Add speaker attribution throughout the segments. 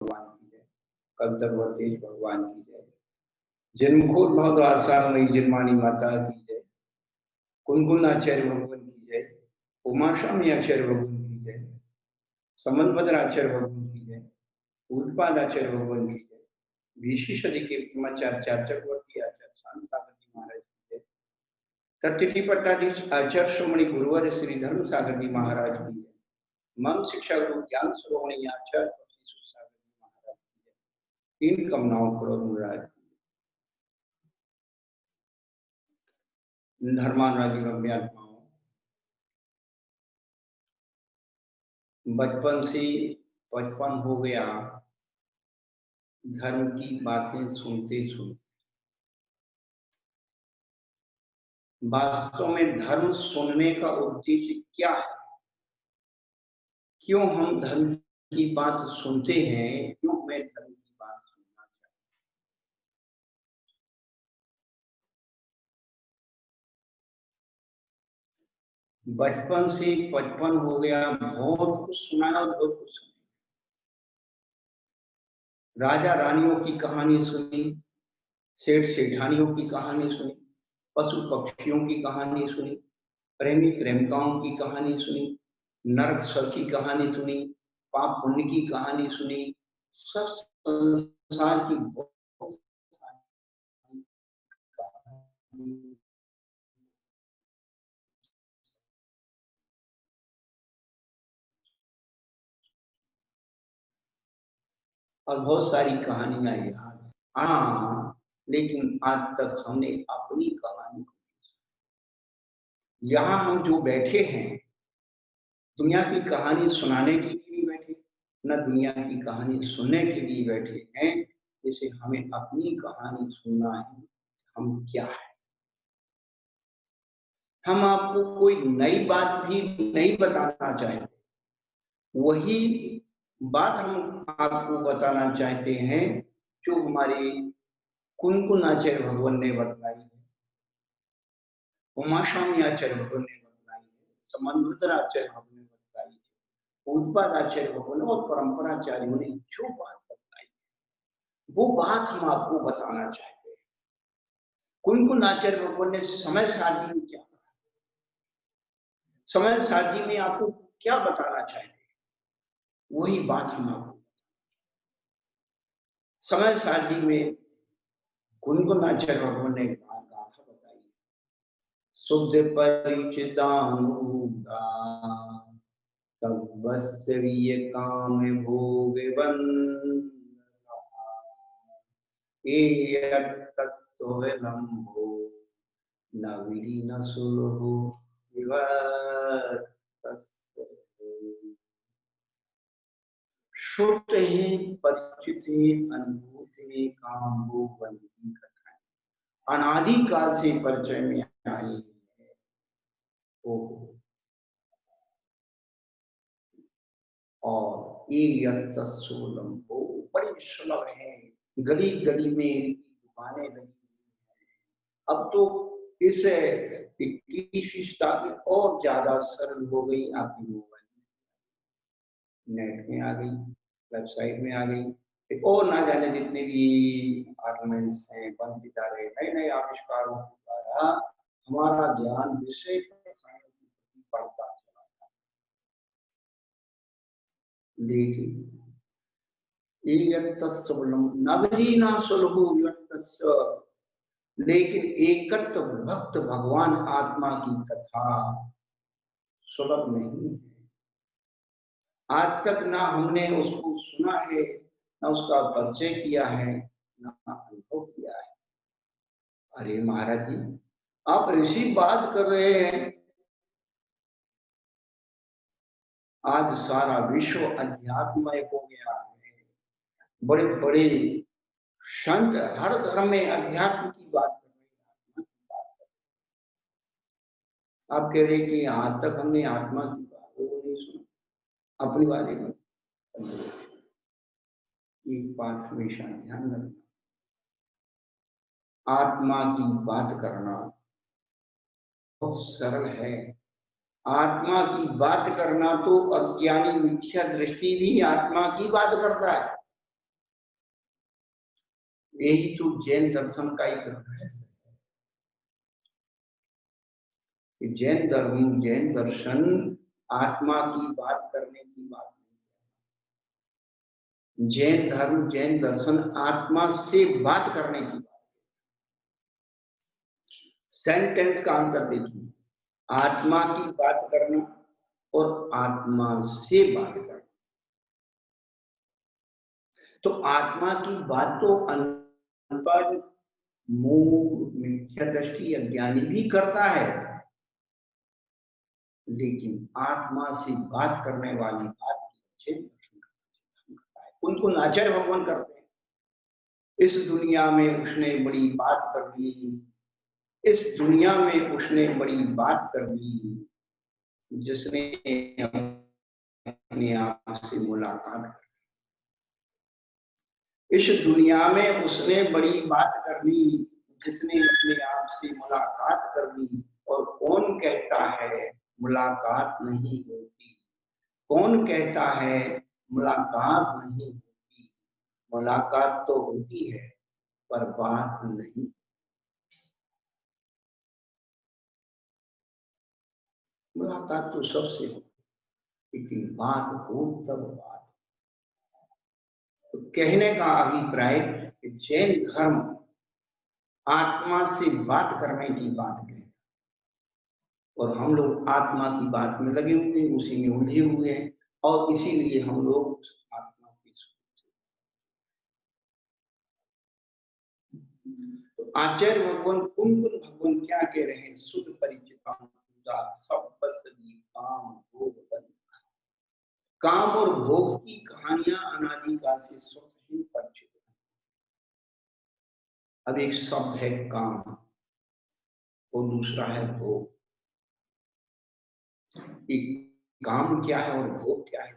Speaker 1: भगवान की जय, कवितवर्तेश भगवान की जय, जन्मखोर भवद्वासामयी जन्मानी माता की जय, कुनकुन आचार्य भगवान की जय, उमास्वामी आचार्य भगवान की जय, समन्वत्र आचार्य भगवान की जय, पूज्यपाद आचार्य भगवान की जय, विशेषादि के समाचार चक्रवर्ती आचार्य शांत सागर जी महाराज की जय, तत्ति पट्टाधीश आचार्य श्रोमणी गुरुवर श्री धर्म सागर जी महाराज की जय, मम शिक्षा गुरु ज्ञान श्रोमणी आचार्य सागर जी महाराज की जय। इन कामनाओं करो मुराद धर्मानुरागी अध्यात्माओं, बचपन से 55 हो गया धर्म की बातें सुनते सुनते। वास्तव में धर्म सुनने का उद्देश्य क्या है? क्यों हम धर्म की बात सुनते हैं? क्यों मैं धर्म की बात सुनना चाहता हूँ? बचपन से 55 हो गया, बहुत कुछ सुना और बहुत कुछ सुना। राजा रानियों की कहानी सुनी, सेठ सेठानियों की कहानी सुनी, पशु पक्षियों की कहानी सुनी, प्रेमी प्रेमिकाओं की कहानी सुनी, नरक स्वर्ग की कहानी सुनी, पाप पुण्य की कहानी सुनी, सब संसार की बहुत सारी कहानी और बहुत सारी कहानियां याद। हाँ, लेकिन आज तक हमने अपनी कहानी, यहाँ हम जो बैठे हैं दुनिया की कहानी सुनाने के लिए नहीं बैठे, न दुनिया की कहानी सुनने के लिए बैठे हैं। जैसे हमें अपनी कहानी सुनना है, हम क्या है। हम आपको कोई नई बात भी नहीं बताना चाहते, वही बात हम आपको बताना चाहते हैं जो हमारे कुनकुन आचार्य भगवान ने बतलाई है, उमास्वामी आचार्य भगवान ने बतलाई है, समन्वत्र आचार्य भगवान ने बतलाई है, पूज्यपाद आचार्य भगवान और परंपराचार्यों ने जो बात बताई वो बात हम आपको बताना चाहते हैं। कुनकुन आचार्य भगवान ने समय सारणी में क्या, समय सारणी में आपको क्या बताना चाहते हैं, वही बात हम आपको समय सारणी में कुनकुन आचार्य भगवान ने गाथा बताई, शुद्ध परिचितानुगा तवस्त्रीय काम भोग विलंबो नवीन सुलभो श्रुत ही परिचित ही अनुभूत ही काम भोग की कथाएं अनादिकाल से परिचय में आई है। और ये सोलम हो बड़ी सुलभ है, गली गली में दुकानें लगी हुई हैं। अब तो इस 21वीं शताब्दी और ज्यादा सरल हो गई, आपकी मोबाइल नेट में आ गई, वेबसाइट में आ गई, और ना जाने जितने भी आर्गुमेंट्स हैं बनते जा रहे, नए नए आविष्कारों के द्वारा हमारा ज्ञान विषय बढ़ता चला था। लेकिन नगरीना सुलभो व्यक्तस्य, लेकिन एकत्व भक्त भगवान आत्मा की कथा सुलभ नहीं है। आज तक ना हमने उसको सुना है, ना उसका परिचय किया है, ना अनुभव किया है। अरे महाराज जी, आप ऐसी बात कर रहे हैं, आज सारा विश्व अध्यात्ममय हो गया है, बड़े बड़े संत हर धर्म में अध्यात्म की बात कर रहे हैं, आप कह रहे हैं कि आज तक हमने आत्मा की बात वो नहीं सुना अपने बारे में। एक बात हमेशा ध्यान रखना, आत्मा की बात करना बहुत सरल है। आत्मा की बात करना तो अज्ञानी मिथ्या दृष्टि भी आत्मा की बात करता है, यही तो जैन दर्शन का एक रहस्य है कि जैन धर्म, जैन दर्शन आत्मा की बात करने की बात नहीं। जैन धर्म, जैन दर्शन आत्मा से बात करने की बात। सेंटेंस का अंतर देखिए, आत्मा की बात करना और आत्मा से बात करना। तो आत्मा की बात तो अनपढ़, मूढ़, मिथ्या दृष्टि, अज्ञानी भी करता है, लेकिन आत्मा से बात करने वाली बात उनको आचार्य भगवान करते हैं। इस दुनिया में उसने बड़ी बात कर दी, इस दुनिया में उसने बड़ी बात कर दी, जिसने अपने आप से मुलाकात कर, इस दुनिया में उसने बड़ी बात कर ली जिसने अपने आप से मुलाकात कर ली। और कौन कहता है मुलाकात नहीं होती? कौन कहता है मुलाकात नहीं होती? मुलाकात तो होती है पर बात नहीं। मुलाकात तो सबसे हो, लेकिन बात हो तब बात। तो कहने का अभिप्राय कि जैन धर्म आत्मा से बात करने की बात है और हम लोग आत्मा की बात में लगे हुए हैं, उसी में उलझे हुए हैं, और इसीलिए हम लोग आत्मा की तो आचार्य भगवान कुंकुल भगवान क्या कह रहे हैं? शुद्ध परिचित सब काम भोग बन। काम और भोग की कहानियां अनादिकाल से स्वतः ही परिचित है। अब एक शब्द है काम और दूसरा है भोग। एक काम क्या है और भोग क्या है?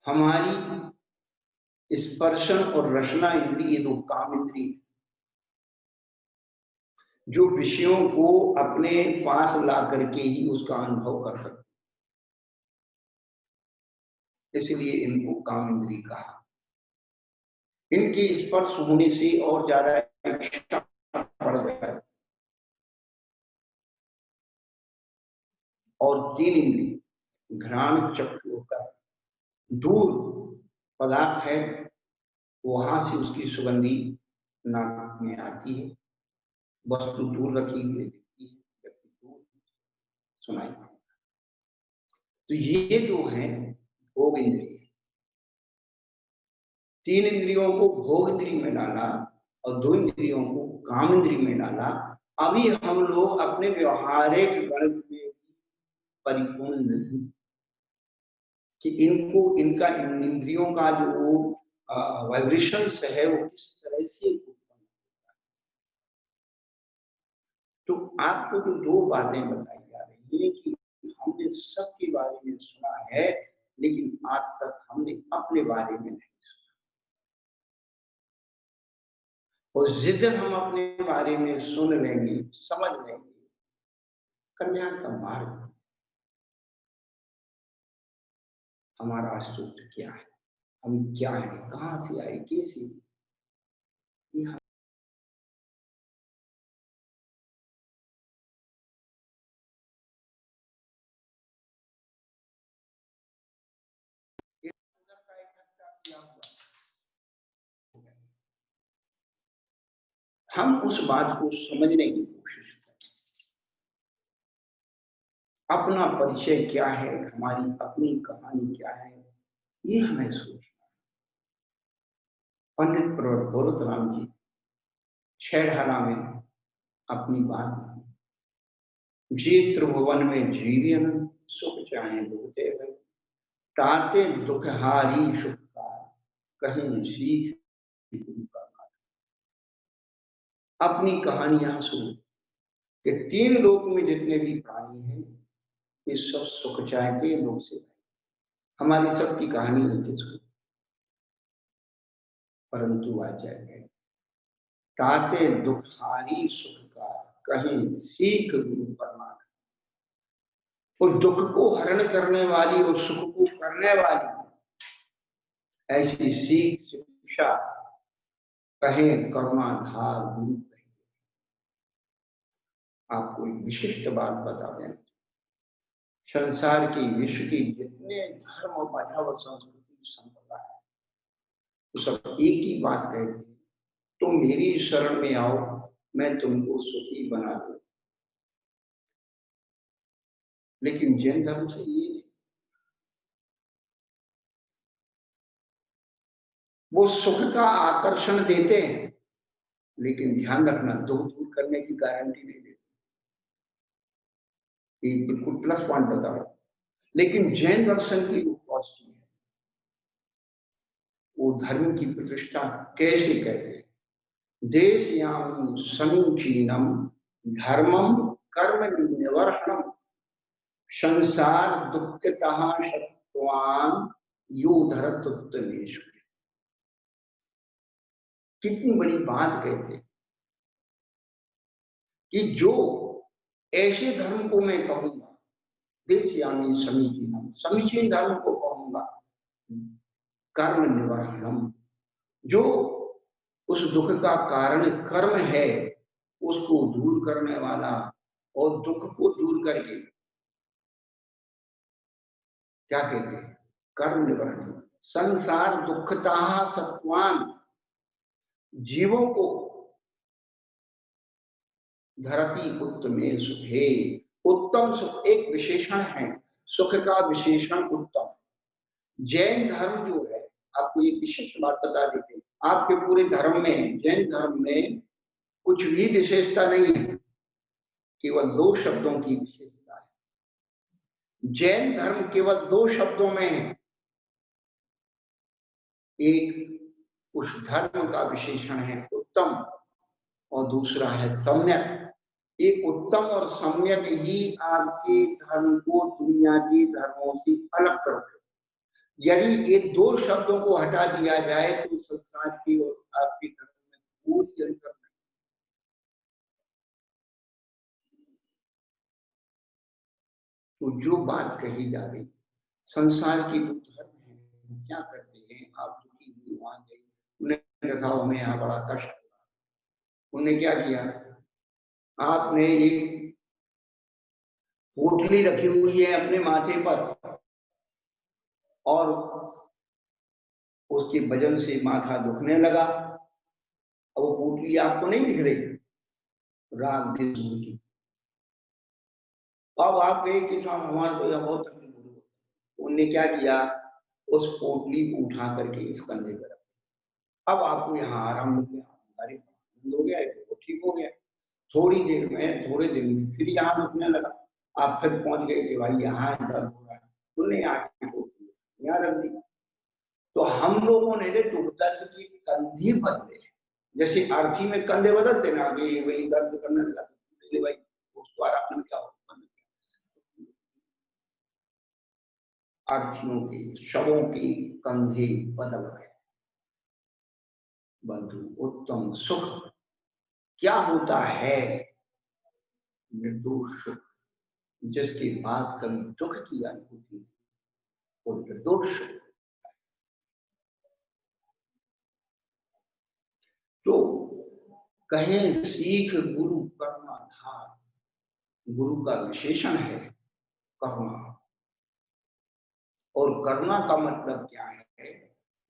Speaker 1: हमारी स्पर्शन और रचना इंद्रिय, दो काम इंद्रिय, जो विषयों को अपने पास ला करके ही उसका अनुभव कर सकते, इसलिए इनको काम इंद्रिय कहा। इनके स्पर्श होने से और ज्यादा इच्छा बढ़ जाता है। और तीन इंद्रिय घ्राण, चक्षु होकर दूर पदार्थ है, वहां से उसकी सुगंधी नाक में आती है। वस्तु दूर रखी हुई दिखती है, जबकि दूर सुनाई पड़ता है। तो ये जो है भोग इंद्रिय, तीन इंद्रियों को भोग इंद्रिय में डाला और दो इंद्रियों को काम इंद्रिय में डाला। अभी हम लोग अपने व्यवहारिक गणित में परिपूर्ण नहीं कि इनको, इनका इंद्रियों का जो वाइब्रेशंस है वो किस तरह से उत्पन्न होता है। तो आपको जो दो बातें बताई जा रही है कि हमने सबके बारे में सुना है, लेकिन आज तक हमने अपने बारे में नहीं सुना। और जिधर हम अपने बारे में सुन लेंगे, समझ लेंगे, कल्याण का मार्ग, हमारा अस्तित्व क्या है, हम क्या है, कहां से आए, कैसे, हम उस बात को समझने की कोशिश करें। अपना परिचय क्या है, हमारी अपनी कहानी क्या है, ये हमें सोचना। पंडित भरतराम जी छेड़हरा में अपनी बात, जे त्रिभुवन में जीवन सुख चाहे भोते भय, ताते दुखहारी सुख का कहीं सीख गुरु का। अपनी कहानी यहां सुनो कि तीन लोक में जितने भी प्राणी हैं ये सब सुख चाहते हैं, लोग से हमारी सबकी कहानी ऐसे सुनो। परंतु आचार्य ताते दुखहारी सुख का कहीं सीख गुरु परमात्मा। उस दुख को हरण करने वाली और सुख को करने वाली ऐसी सीख शिक्षा कहें करुणाधार गुरु कहें। आपको एक विशिष्ट बात बता दें, संसार की विश्व की जितने धर्म और मजहब और संस्कृति संप्रदाय है, तो सब एक ही बात कहते हैं, तुम मेरी शरण में आओ, मैं तुमको सुखी बना दूं। लेकिन जैन धर्म से ये नहीं। वो सुख का आकर्षण देते हैं, लेकिन ध्यान रखना दुख दूर करने की गारंटी नहीं देते। ये बिल्कुल प्लस पॉइंट बता रहा हूं। लेकिन जैन दर्शन की जो पॉलिसी है, वो धर्म की प्रतिष्ठा कैसे कहते हैं, देशयामि समीचीनम धर्मम कर्म निवर्हणम संसार दुःखतः शत्वान यो धरत उत्तमेषु। कितनी बड़ी बात कहते हैं कि जो ऐसे धर्म को मैं कहूंगा, देशयामि समीचीनम, समीचीन धर्म को कहूंगा, कर्म निवर्हणम, जो उस दुख का कारण कर्म है उसको दूर करने वाला, और दुख को दूर करके क्या कहते हैं, कर्म निवर्हण, संसार दुखता सत्वान, जीवों को धरती उत्तमे सुखे, उत्तम सुख एक विशेषण है, सुख का विशेषण उत्तम। जैन धर्म जो है, आपको एक विशिष्ट बात बता देते हैं, आपके पूरे धर्म में, जैन धर्म में कुछ भी विशेषता नहीं है, केवल दो शब्दों की विशेषता है। जैन धर्म केवल दो शब्दों में है, एक उस धर्म का विशेषण है उत्तम, और दूसरा है सम्यक। एक उत्तम और सम्यक ही आपके धर्म को दुनिया के धर्मों से अलग करते। यदि ये दो शब्दों को हटा दिया जाए तो संसार की और आपके धर्म में कोई अंतर नहीं। तो जो बात कही जा रही, संसार की जो धर्म है वो क्या करते हैं, आप दुखी हुई वहां गई, उन्हें कहा हमें यहाँ बड़ा कष्ट हुआ, उन्होंने क्या किया, आपने एक पोटली रखी हुई है अपने माथे पर, और उसके वजन से माथा दुखने लगा, अब वो पोटली आपको नहीं दिख रही, राग द्वेष की। अब आप गए कि साहब हमारे को यह बहुत तकलीफ हो रही, उनने क्या किया, उस पोटली को उठा करके इस कंधे पर रखा। अब आपको यहाँ आराम मिल गया, अरे आनंद हो गया, तो ठीक हो गया। थोड़ी देर में, थोड़े दिन में फिर यहाँ दुखने लगा, आप फिर पहुंच गए कि भाई यहाँ दर्द हो रहा है, उन्हें यहाँ रख दी। तो हम लोगों ने दुख दर्द की कंधे बदले, जैसे अर्थी में कंधे बदलते ना, कि वही दर्द करने लगा, भाई उसको आराम क्या हो, अर्थियों के शवों के कंधे बदल गए। बंधु, उत्तम सुख क्या होता है, निर्दोष सुख, जिसके बाद कभी दुख की अनुभूति, वो निर्दोष सुख। तो कहें सीख गुरु कर्माधार, गुरु का विशेषण है करुणा, और करुणा का मतलब क्या है,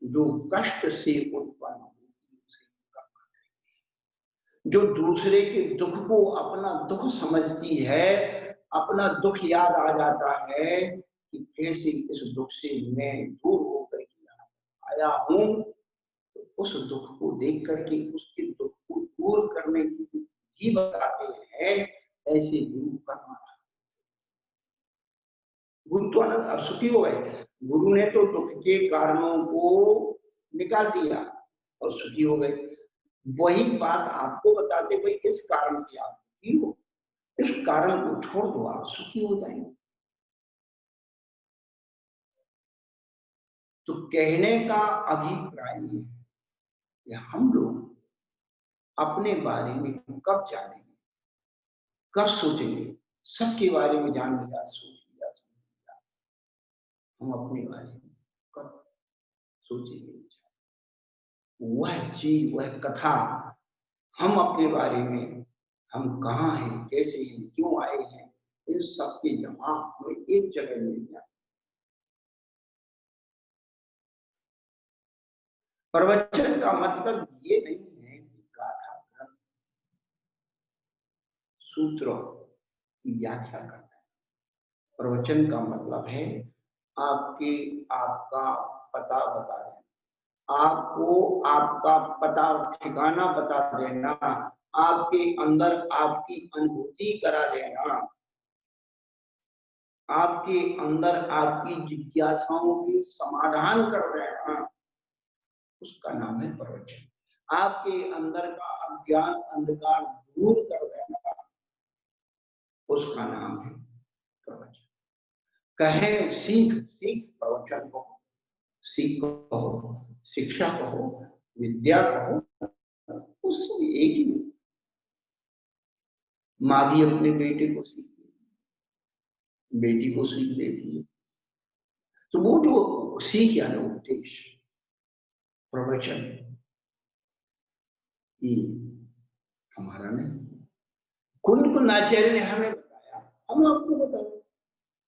Speaker 1: जो कष्ट से उत्पन्न होती है, जो दूसरे के दुख को अपना दुख समझती है, अपना दुख याद आ जाता है कि कैसे इस दुख से मैं दूर होकर के यहाँ आया हूं, तो उस दुख को देख करके उसके दुख को दूर करने की जी बताते हैं, ऐसे गुरु करना। गुरु तो अब सुखी हो गए, गुरु ने तो दुख के कारणों को निकाल दिया और सुखी हो गए। वही बात आपको बताते, भाई इस कारण से आप सुखी हो, इस कारण को छोड़ दो, आप सुखी हो जाएंगे। तो कहने का अभिप्राय ये है कि हम लोग अपने बारे में कब जानेंगे, कब सोचेंगे, सबके बारे में जान लिया, सोच लिया, समझ लिया, हम अपने बारे में कब सोचेंगे। वह चीज, वह कथा, हम अपने बारे में, हम कहाँ हैं, कैसे हैं, क्यों आए हैं, इन सब के जवाब हमें एक जगह मिल जाए। प्रवचन का मतलब ये नहीं है कि गाथा ग्रंथ सूत्रों की व्याख्या करना है। प्रवचन का मतलब है आपका पता बता देना, आपको आपका पता ठिकाना बता देना, आपके अंदर आपकी अनुभूति करा देना, आपके अंदर आपकी जिज्ञासाओं के समाधान कर देना, उसका नाम है प्रवचन। आपके अंदर का अज्ञान अंधकार दूर कर देना, उसका नाम है प्रवचन। कहें सीख, सीख प्रवचन कहो, सीख कहो, शिक्षा कहो, विद्या कहो, उसमें एक ही। माँ भी अपने बेटे को सीख देती, बेटी को सीख देती है। तो वो जो सीख या उपदेश, प्रवचन, ये हमारा नहीं। कुंद आचार्य ने हमें बताया, हम आपको बताया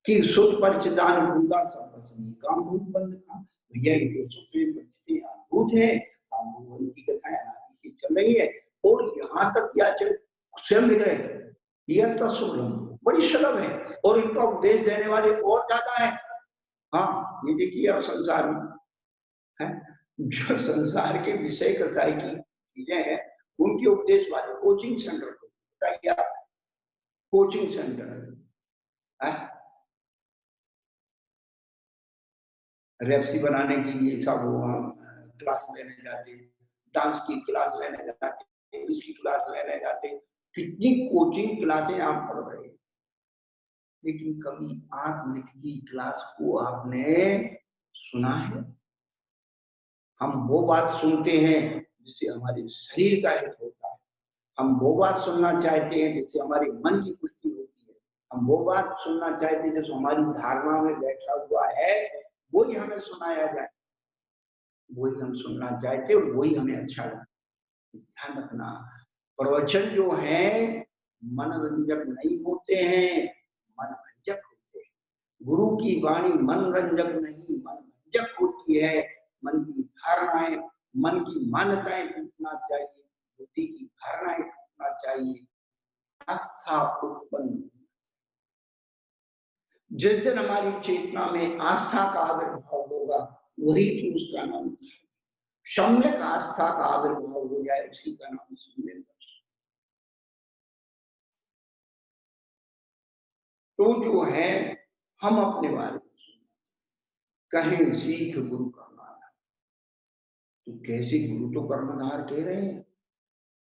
Speaker 1: कि सुख परिचिदान भूता सर्वसनी काम भूत बंद का। भैया ये जो सुख परिचित अनुभूत है, काम भूत की कथाएं अनादि से चल रही है। और यहाँ तक क्या चल स्वयं लिख रहे हैं, यह तस्वीर बड़ी सुलभ है और इनका उपदेश देने वाले और ज्यादा है। हाँ, ये देखिए अब संसार में है, जो संसार के विषय कसाई की चीजें हैं, उनके उपदेश वाले कोचिंग सेंटर को बताइए आप, कोचिंग सेंटर है, रेप्सी बनाने के लिए सब क्लास लेने जाते, डांस की क्लास लेने जाते, इसकी क्लास लेने जाते, कितनी कोचिंग क्लासें आप पढ़ रहे हैं, लेकिन कभी आत्महित की क्लास को आपने सुना है? हम वो बात सुनते हैं जिससे हमारे शरीर का हित होता है, हम वो बात सुनना चाहते हैं जिससे हमारे मन की पुष्टि होती है, हम वो बात सुनना चाहते हैं जो हमारी धारणा में बैठा हुआ है, वही हमें सुनाया जाए, वही हम सुनना चाहते हैं, वही हमें अच्छा लगता है। ध्यान रखना, प्रवचन जो है मनोरंजक नहीं होते हैं, मनोरंजक होते हैं। गुरु की वाणी मनोरंजक नहीं, मनोरंजक होती है। मन की धारणाएं, मन की मान्यताएं टूटना चाहिए, बुद्धि की धारणाएं टूटना चाहिए, आस्था उत्पन्न। जिस दिन हमारी चेतना में आस्था का आविर्भाव होगा, वही तो उसका नाम है। सम्यक आस्था का आविर्भाव हो जाए, उसी का नाम सम्यक। तो जो है हम अपने बारे में कहें सीख गुरु कर्मधार, तो कैसे गुरु तो कर्मधार कह रहे हैं,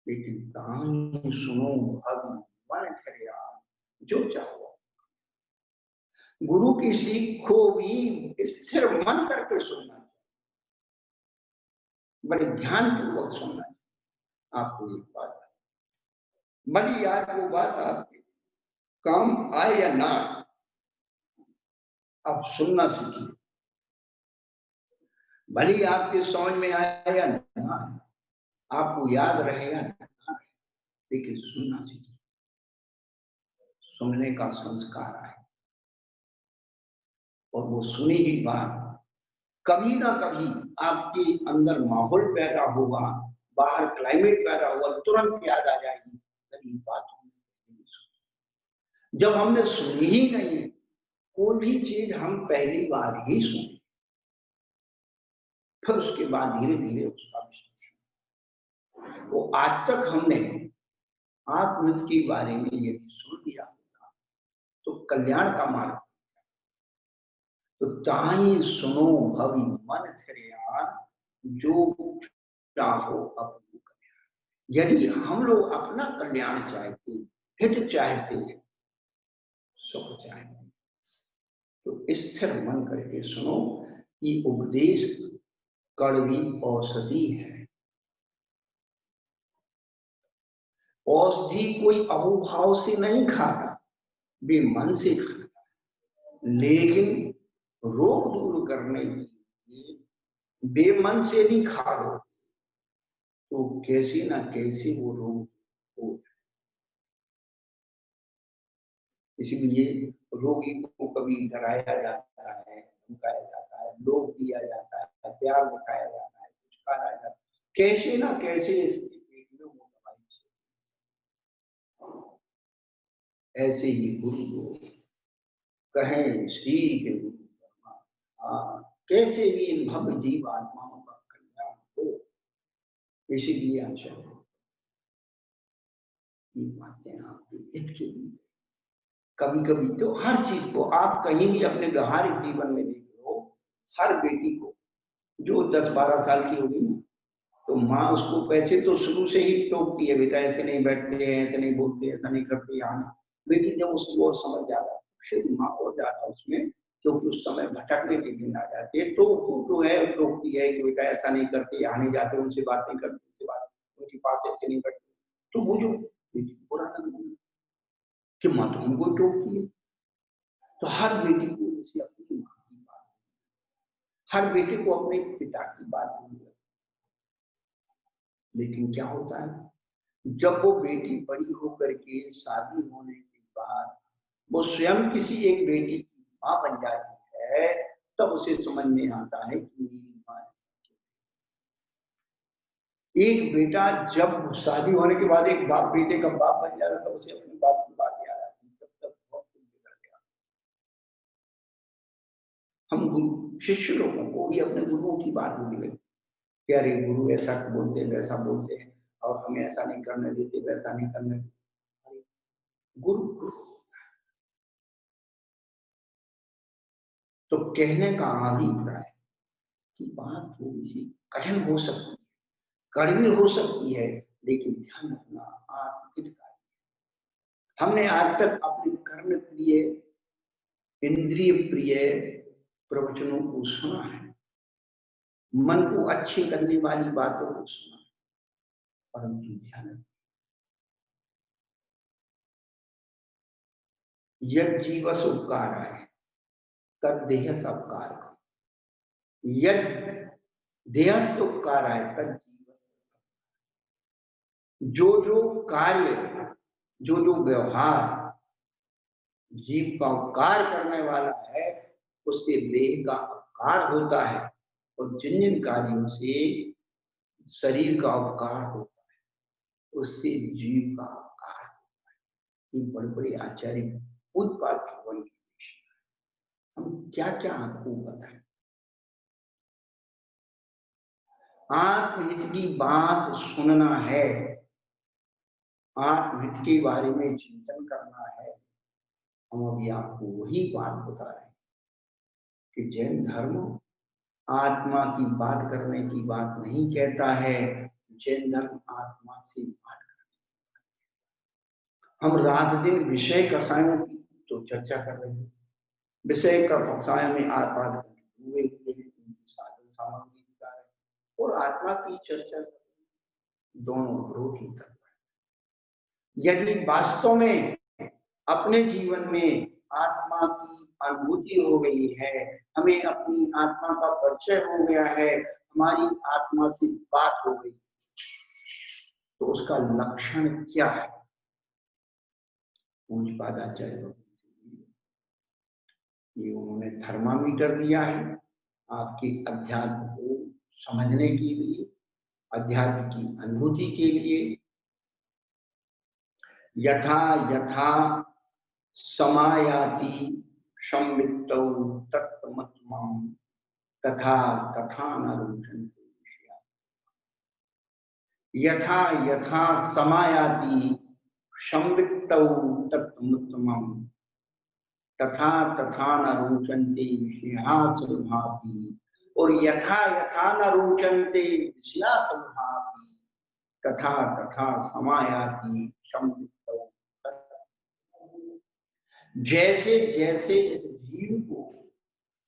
Speaker 1: लेकिन कहानी सुनो भग मन करे जो चाहो। गुरु की सीख को भी स्थिर मन करके सुनना, बड़े ध्यान पूर्वक सुनना। आपको एक बात बड़ी याद, वो बात आपके काम आए या ना, आप सुनना सीखिए, भली आपके समझ में आए या ना, आपको याद रहेगा ना, लेकिन सुनना सीखिए। सुनने का संस्कार आए और वो सुनी हुई बात कभी ना कभी आपके अंदर माहौल पैदा होगा, बाहर क्लाइमेट पैदा होगा, तुरंत याद आ जाएगी। बात जब हमने सुनी ही नहीं, कोई भी चीज हम पहली बार ही सुने, फिर उसके बाद धीरे धीरे उसका विश्लेषण। वो आज तक हमने आत्महित के बारे में यदि सुन लिया होगा तो कल्याण का मार्ग, तो ताई सुनो भवि मन थ्रियान, जो चाहो अपनी कल्याण। यदि हम लोग अपना कल्याण चाहते, हित चाहते, सुख चाहते, तो स्थिर मन करके सुनो। ये उपदेश कड़वी औषधि है। औषधि कोई अहोभाव से नहीं खाता, वे मन से खाता, लेकिन रोग दूर करने के लिए बेमन से भी खा लो, तो कैसे ना कैसे वो रोग हो। इसलिए रोगी को कभी डराया जाता है, धमकाया जाता है, लोभ दिया जाता है, प्यार दिखाया जाता है, कुछ कहा जाता है, कैसे ना कैसे इसके पेट में वो दवाई चले। ऐसे ही गुरु को कहें श्री के गुरु कैसे भी इन भव्य जीव आत्माओं का कल्याण हो। इसीलिए आचार्य ये बातें आपके हित के लिए। कभी कभी तो हर चीज को आप कहीं भी अपने व्यवहारिक जीवन में देख लो, हर बेटी को जो 10-12 साल की होगी ना, तो माँ उसको पैसे तो शुरू से ही टोकती है, बेटा ऐसे नहीं बैठते हैं, ऐसे नहीं बोलते, ऐसा नहीं करते। यहाँ लेकिन जब उसको और समझ जाता फिर माँ और ज्यादा उसमें, क्योंकि उस समय भटकने के दिन आ जाते हैं, तो वो जो है टोकती है कि बेटा ऐसा नहीं करते, यहाँ नहीं जाते, उनसे बात नहीं करते, उनसे बात उनके पास ऐसे नहीं बैठते। तो वो जो बुरा लगता कि माँ तो हमको टोकती है। तो हर बेटी को जैसे अपनी माँ की बात, हर बेटे को अपने पिता की बात बोली। लेकिन क्या होता है जब वो बेटी बड़ी होकर के शादी होने के बाद वो स्वयं किसी एक बेटी की माँ बन जाती है, तब उसे समझ में आता है कि मेरी माँ। एक बेटा जब शादी होने के बाद एक बाप बेटे का बाप बन जाता है, तब उसे अपने बाप की बात याद आती है। तब तक बहुत कुछ बिगड़ गया। हम गुरु शिष्य लोगों को भी अपने गुरुओं की बात भूल गए कि अरे गुरु ऐसा बोलते हैं, वैसा बोलते हैं, और हमें ऐसा नहीं करने देते, वैसा नहीं करने देते। गुरु गुरु। तो कहने का अभिप्राय की बात थोड़ी सी कठिन हो सकती है, कड़वी हो सकती है, लेकिन ध्यान रखना आत्महितकारी। हमने आज तक अपने कर्ण प्रिय, इंद्रिय प्रिय प्रवचनों को सुना है, मन को अच्छी करने वाली बातों को सुना, परंतु ध्यान यद जीवस उपकार है तद देह उपकार, यद देह उपकार है तद जीवस। जो जो कार्य, जो जो व्यवहार जीव का उपकार करने वाला है, उससे देह का उपकार होता है, और जिन जिन कार्यों से शरीर का उपकार होता है, उससे जीव का उपकार होता है। ये बड़े बड़े आचार्य उत्पाद भगवान की देश। हम क्या क्या आपको बताएं। आत्महित की बात सुनना है, आत्महित के बारे में चिंतन करना है। हम अभी आपको वही बात बता रहे हैं कि जैन धर्म आत्मा की बात करने की बात नहीं कहता है। जैन धर्म आत्मा से बात करने। हम रात दिन विषय कसायों की तो चर्चा कर रहे हैं, विषय का कसाय में आत्मा हुए साधन सामग्री बता रहे हैं, और आत्मा की चर्चा दोनों विरोध ही कर रहे हैं। यदि वास्तव में अपने जीवन में आत्मा की अनुभूति हो गई है, हमें अपनी आत्मा का परिचय हो गया है, हमारी आत्मा से बात हो गई, तो उसका लक्षण क्या है। पूज्यपाद आचार्य ये उन्होंने थर्मामीटर दिया है आपके अध्यात्म को समझने के लिए, अध्यात्म की अनुभूति के लिए। यथा यथा समायाति संवित्तौ तत्त्वमत्त्वम् तथा तथा न रुचन्ते विषया। यथा यथा समायाति संवित्तौ तत्त्वमत्त्वम् तथा तथा न रुचन्ते विषया स्वभावि, और यथा यथा न रुचन्ते विषया स्वभावि तथा तथा समायाति संवित्तौ। जैसे जैसे इस जीव को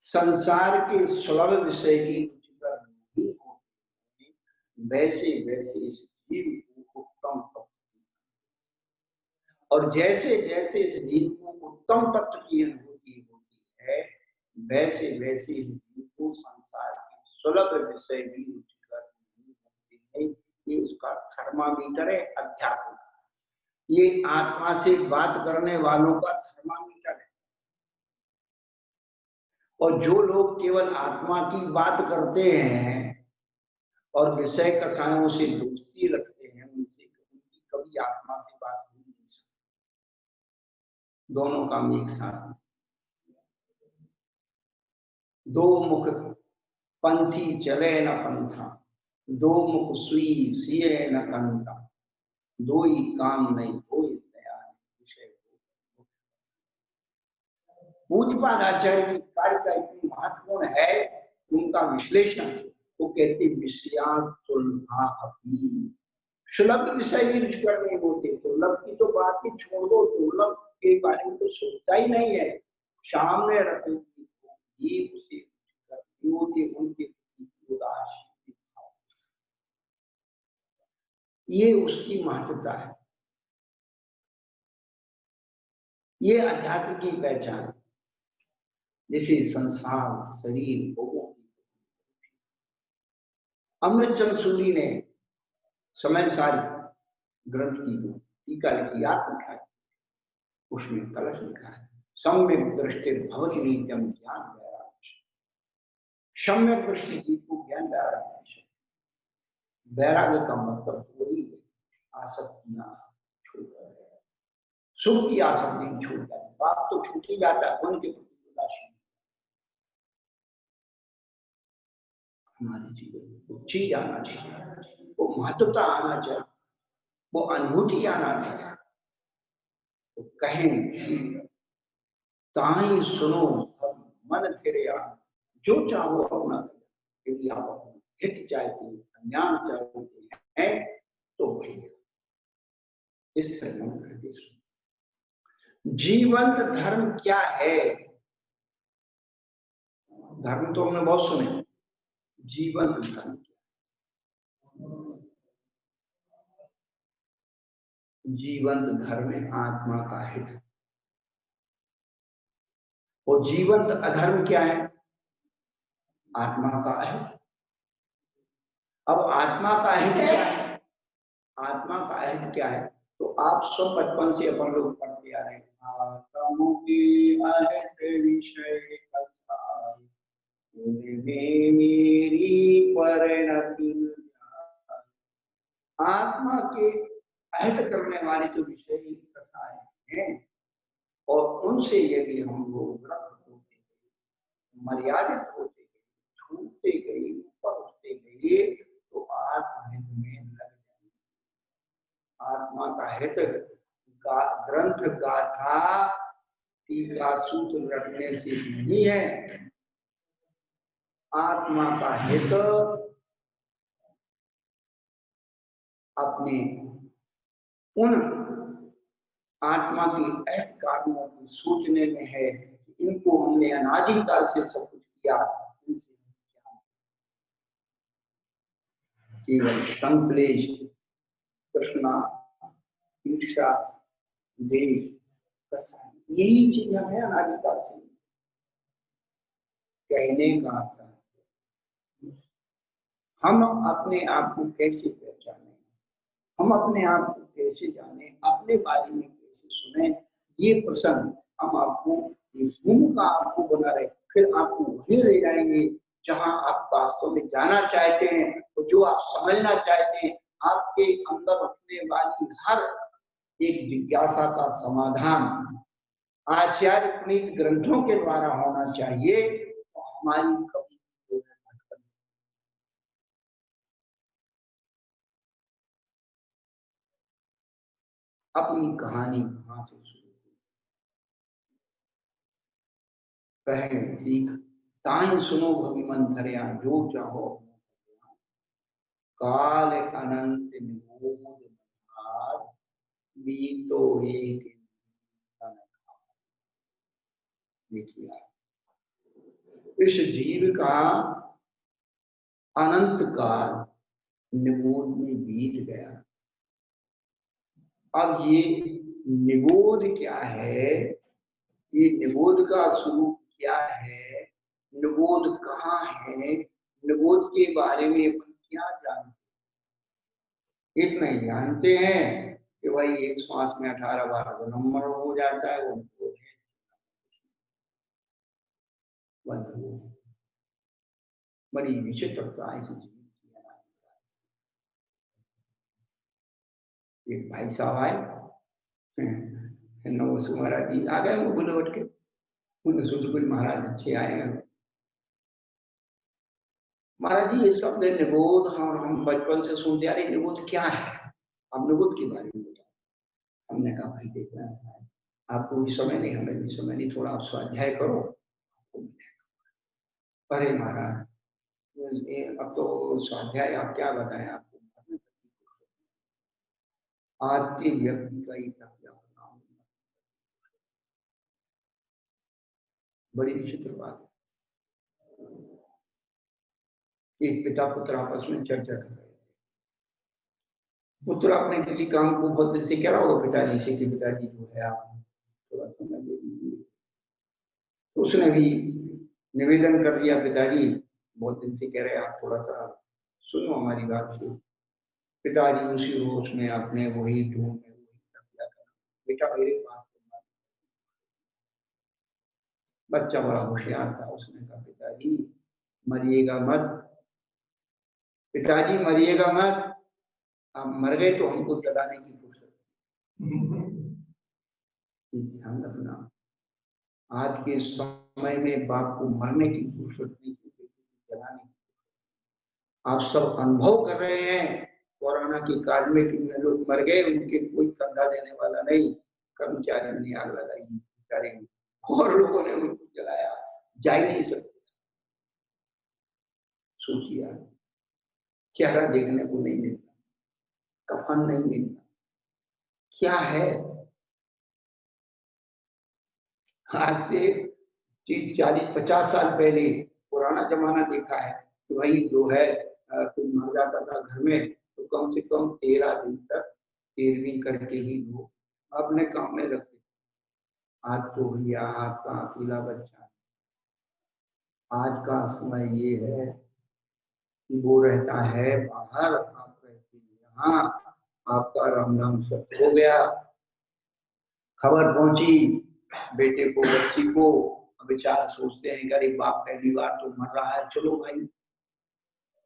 Speaker 1: संसार के सुलभ विषय की रुचिकर नहीं होती, वैसे वैसे इस जीव को उत्तम तत्व, और जैसे जैसे इस जीव को उत्तम तत्व की अनुभूति होती है, वैसे वैसे इस जीव को संसार के सुलभ विषय भी रुचिकर नहीं होते हैं। ये उसका थर्मामीटर है अध्यात्म। ये आत्मा से बात करने वालों का थर्मामीटर है। और जो लोग केवल आत्मा की बात करते हैं और विषय कसायों से दोस्ती रखते हैं, उनसे उनकी कभी आत्मा से बात हो नहीं सकती। दोनों काम एक साथ। दो मुख पंथी चले न पंथा, दो मुख सुई सिए न कंता, दो ही काम नहीं हो विषय। पूज्यपाद आचार्य की कार्य का इतनी महत्वपूर्ण है, उनका विश्लेषण वो कहते सुलभ विषय भी रुचिकर नहीं होते। दुर्लभ की तो बात ही छोड़ दो, दुर्लभ के बारे में तो सोचता ही नहीं है। सामने रखे ये उसे उनके उदासीन, ये उसकी महत्वता है। ये अध्यात्म की पहचान। जैसे संसार शरीर भोगों की, अमृतचंद सूरी ने समय सारी ग्रंथ की टीका लिखी, आत्मख्या, उसमें कलश लिखा है सम्यक दृष्टि भवति नित्यम ज्ञान वैराग्य। सम्यक दृष्टि जीव को ज्ञान वैराग्य। वैराग्य का मतलब वही है, आसक्तियां छूट गए, सुख की आसक्ति छूट जाती, पाप तो छूट ही जाता है, उनके प्रति उदासीन। हमारे जीवन वो चीज आना चाहिए, वो महत्वता आना चाहिए, वो अनुभूति आना चाहिए। तो कहें ताई सुनो मन थिरे आ, जो चाहो अपना करो। यदि आप अपना हित चाहते हैं, कल्याण चाहते हैं, तो वही इस मन करके सुनो। जीवंत धर्म क्या है? धर्म तो हमने बहुत सुने, जीवंत धर्म क्या? जीवंत धर्म है आत्मा का हित। और जीवंत अधर्म क्या है? आत्मा का अहित। अब आत्मा का अहित क्या है? आत्मा का अहित क्या है? तो आप सब बचपन से अपन लोग पढ़ते आ रहे हैं, आत्मा की अहित विषय मेरी परिणति। आत्मा के अहित करने वाले जो विषय कसाय हैं, और उनसे यदि हम लोग मर्यादित होते गए, छूटते गए, ऊपर उठते गए, तो आत्महित में लग जाएंगे। आत्मा का हित ग्रंथ गाथा टीका सूत्र रखने से नहीं है। आत्मा का हित अपने उन आत्मा की अहित कार्यों की सोचने में है, इनको हमने अनादिकाल से सब कुछ किया, इनसे केवल संक्लेश, तृष्णा, ईर्षा, देश, यही चीजें हैं अनादिकाल से। कहने का हम अपने आप को कैसे पहचाने, हम अपने आप को कैसे जाने, अपने बारे में कैसे सुने, ये प्रसंग हम आपको इस भूमिका आपको बना रहे, फिर आपको वहीं ले जाएंगे जहां आप वास्तव में जाना चाहते हैं, और जो आप समझना चाहते हैं। आपके अंदर उठने वाली हर एक जिज्ञासा का समाधान आचार्य पुनीत ग्रंथों के द्वारा होना चाहिए। तो हमारी कभी अपनी कहानी कहां से शुरू कहें सीख ताई सुनो भवि मंथरिया, जो चाहो काल अनंत निबोध बीतो एक। देखिए इस जीव का अनंत काल निबोध में बीत गया। अब ये निबोध क्या है, ये निबोध का स्वरूप क्या है, निबोध कहाँ है, निबोध के बारे में अपन क्या जानते, इतना ही जानते हैं कि भाई एक श्वास में 18-12 नंबर हो जाता है, वो बंद हो। बड़ी विचित्रता ऐसी चीज है। एक भाई साहब आए, नवसु महाराज जी आ गए, वो बोले उठ के, उन्हें सोचा महाराज अच्छे आए हैं। महाराज जी ये शब्द है निबोध, हम बचपन से सुनते आ रहे, निबोध क्या है, आप निबोध के बारे में बताओ। हमने कहा भाई देखना है, आपको भी समय नहीं, हमें भी समय नहीं, थोड़ा आप स्वाध्याय करो। अरे महाराज अब तो स्वाध्याय आप क्या बताएं आपको, आज के व्यक्ति का ही तक बड़ी विचित्र बात है। एक पिता पुत्र आपस में चर्चा कर रहे थे, पुत्र अपने किसी काम को बहुत दिन से कह रहा होगा पिताजी से कि पिताजी जो है आप थोड़ा समय दे दीजिए। उसने भी निवेदन कर दिया, पिताजी बहुत दिन से कह रहे आप थोड़ा सा सुनो हमारी बात से। पिताजी उसी रोज में अपने वही ढूंढ में वही बेटा मेरे पास। बच्चा बड़ा होशियार था, उसने कहा पिताजी मरिएगा मत, पिताजी मरिएगा मत, आप मर गए तो हमको जगाने की फुर्सत। ध्यान रखना, आज के समय में बाप को मरने की फुर्सत नहीं, जगाने की। आप सब अनुभव कर रहे हैं कोरोना के काल में कितने लोग मर गए, उनके कोई कंधा देने वाला नहीं, कर्मचारियों ने आग लगाई बेचारे, और लोगों ने उनको जलाया, जा ही नहीं सकते। सोचिए, चेहरा देखने को नहीं मिलता, कफन नहीं मिलता, क्या है। आज से 30-40-50 साल पहले पुराना जमाना देखा है कि भाई जो है कोई मर जाता था घर में तो कम से कम 13 दिन तक 13वीं करके ही लोग अपने काम में रखते। आज तो भैया आपका अकेला बच्चा, आज का समय ये है कि वो रहता है बाहर, आप रहते हैं यहाँ, आपका राम नाम सत्य हो गया, खबर पहुंची बेटे को बच्ची को, बेचारा सोचते हैं अरे बाप पहली बार तो मर रहा है, चलो भाई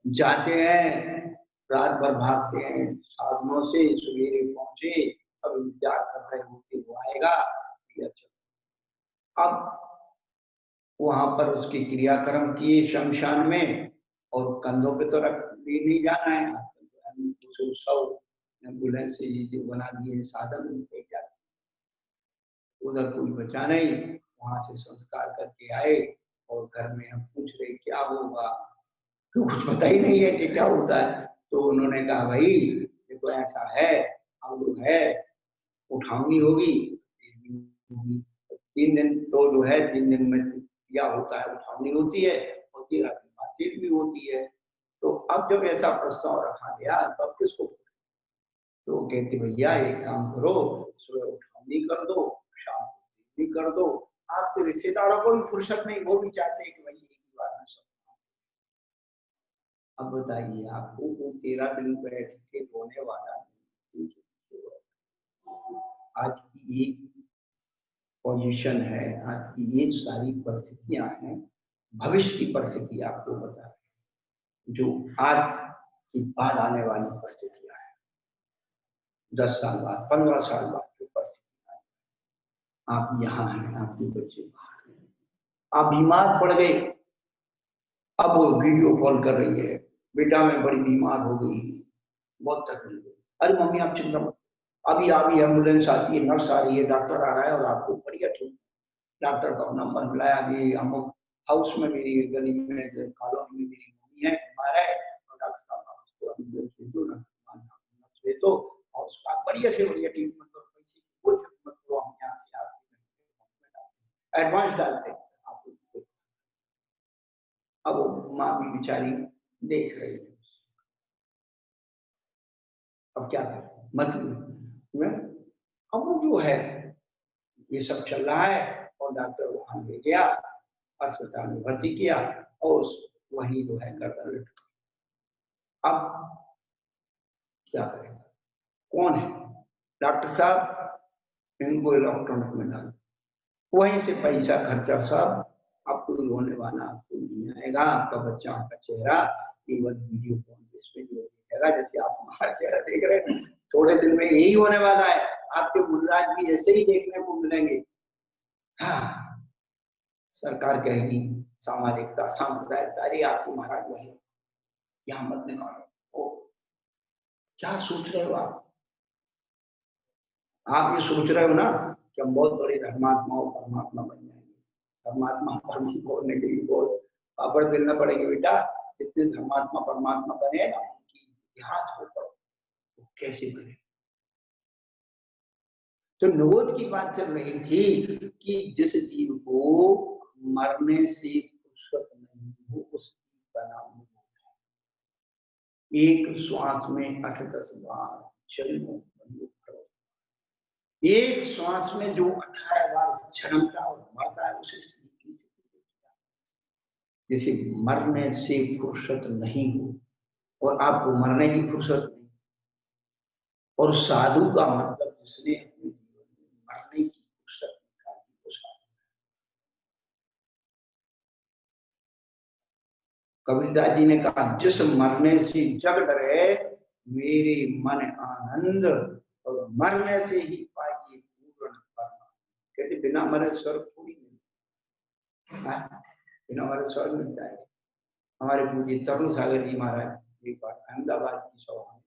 Speaker 1: जाते हैं, रात भर भागते हैं साधनों से, सवेरे पहुंचे, सब इंतजार कर रहे होते वो आएगा। अब वहां पर उसके क्रियाक्रम किए शमशान में, और कंधों पे तो रख नहीं जाना है, सब एम्बुलेंस से जो बना दिए साधन उनके क्या, उधर कोई बचा नहीं। वहां से संस्कार करके आए और घर में हम पूछ रहे क्या होगा, तो कुछ पता ही नहीं है कि क्या होता है। तो उन्होंने कहा भाई देखो ऐसा है, हम लोग है, उठावनी होगी 3 दिन, तो जो है 3 दिन में क्या होता है, उठावनी होती है, और 13 दिन बातचीत भी होती है। तो अब जब ऐसा प्रस्ताव रखा गया तब किसको, तो कहते भैया एक काम करो, सुबह उठावनी कर दो, शाम को भी कर दो, आपके रिश्तेदारों को भी फुर्सत नहीं, वो भी चाहते हैं कि भाई एक ही बार में सब। अब बताइए आपको वो 13 दिन बैठ के रोने वाला आज की एक पोजीशन है, आज की ये सारी परिस्थितियां हैं, भविष्य की परिस्थिति आपको बता रहे जो आज की बाद आने वाली परिस्थितियां हैं, 10 साल बाद 15 साल बाद की परिस्थितियां। आप यहाँ हैं, आपके बच्चे बाहर हैं, आप बीमार पड़ गए, अब वो वीडियो कॉल कर रही है, बेटा मैं बड़ी बीमार हो गई, बहुत तकलीफ है, अरे मम्मी आप चिंता मत, अभी अभी एम्बुलेंस आती है, नर्स आ रही है, डॉक्टर आ रहा है और आपको बढ़िया ठीक, डॉक्टर का नंबर मिलाया कि अमुक हाउस में मेरी गली में कॉलोनी में मेरी मम्मी है, बीमार है, और डॉक्टर साहब उसको एम्बुलेंस भेजो ना, भेजो और उसका बढ़िया से बढ़िया ट्रीटमेंट करो, पैसे की कोई जरूरत मत करो, हम यहाँ से आपको एडवांस डालते हैं आपको। अब वो माँ भी बेचारी देख रही है, अब क्या करें, मतलब अब वो जो है ये सब चल रहा है, और डॉक्टर वहां ले गया, अस्पताल में भर्ती किया, और वही जो है गर्दन लटक, अब क्या करें। कौन है? डॉक्टर साहब इनको इलेक्ट्रॉनिक में डालो, वहीं से पैसा खर्चा सब आपको होने वाला, आपको नहीं आएगा। आपका बच्चा का चेहरा केवल वीडियो कॉल इसमें जो दिखेगा, जैसे आप हमारा चेहरा देख रहे हैं, थोड़े दिन में यही होने वाला है। आपके गुजरात भी ऐसे ही देखने को मिलेंगे। हाँ, सरकार कहेगी सामाजिकता सांप्रदायिकता, अरे आपको महाराज वही यहाँ मत निकालो। क्या सोच रहे हो आप ये सोच रहे हो ना कि हम बहुत बड़े धर्मात्मा और परमात्मा बन जाएंगे। धर्मात्मा परमात्मा होने के लिए बहुत पापड़ बेलना पड़ेंगे बेटा। जितने धर्मात्मा परमात्मा बने ना, उनकी इतिहास को पढ़ो तो कैसे बने। तो निरोध की बात चल रही थी कि जिस जीव को मरने से फुर्सत नहीं हो, उसकी का नाम निरोध है। एक श्वास में 8-10 बार जन्मों एक श्वास में जो 18 बार जन्मता और मरता है, उसे जैसे मरने से फुर्सत नहीं हो, और आपको मरने की फुर्सत नहीं। और साधु का मतलब जिसने अपने जीवन में मरने की फुर्सत निकाली, वो साधु। कबीरदास जी ने कहा, जिस मरने से जग डरे मेरे मन आनंद, और मरने से ही पाइए पूर्ण परमानंद। कहते बिना मरे स्वर्ग थोड़ी मिलता है, बिना मरे स्वर्ग मिलता है। हमारे पूज्य तरुण सागर जी महाराज एक बार अहमदाबाद की सभा में,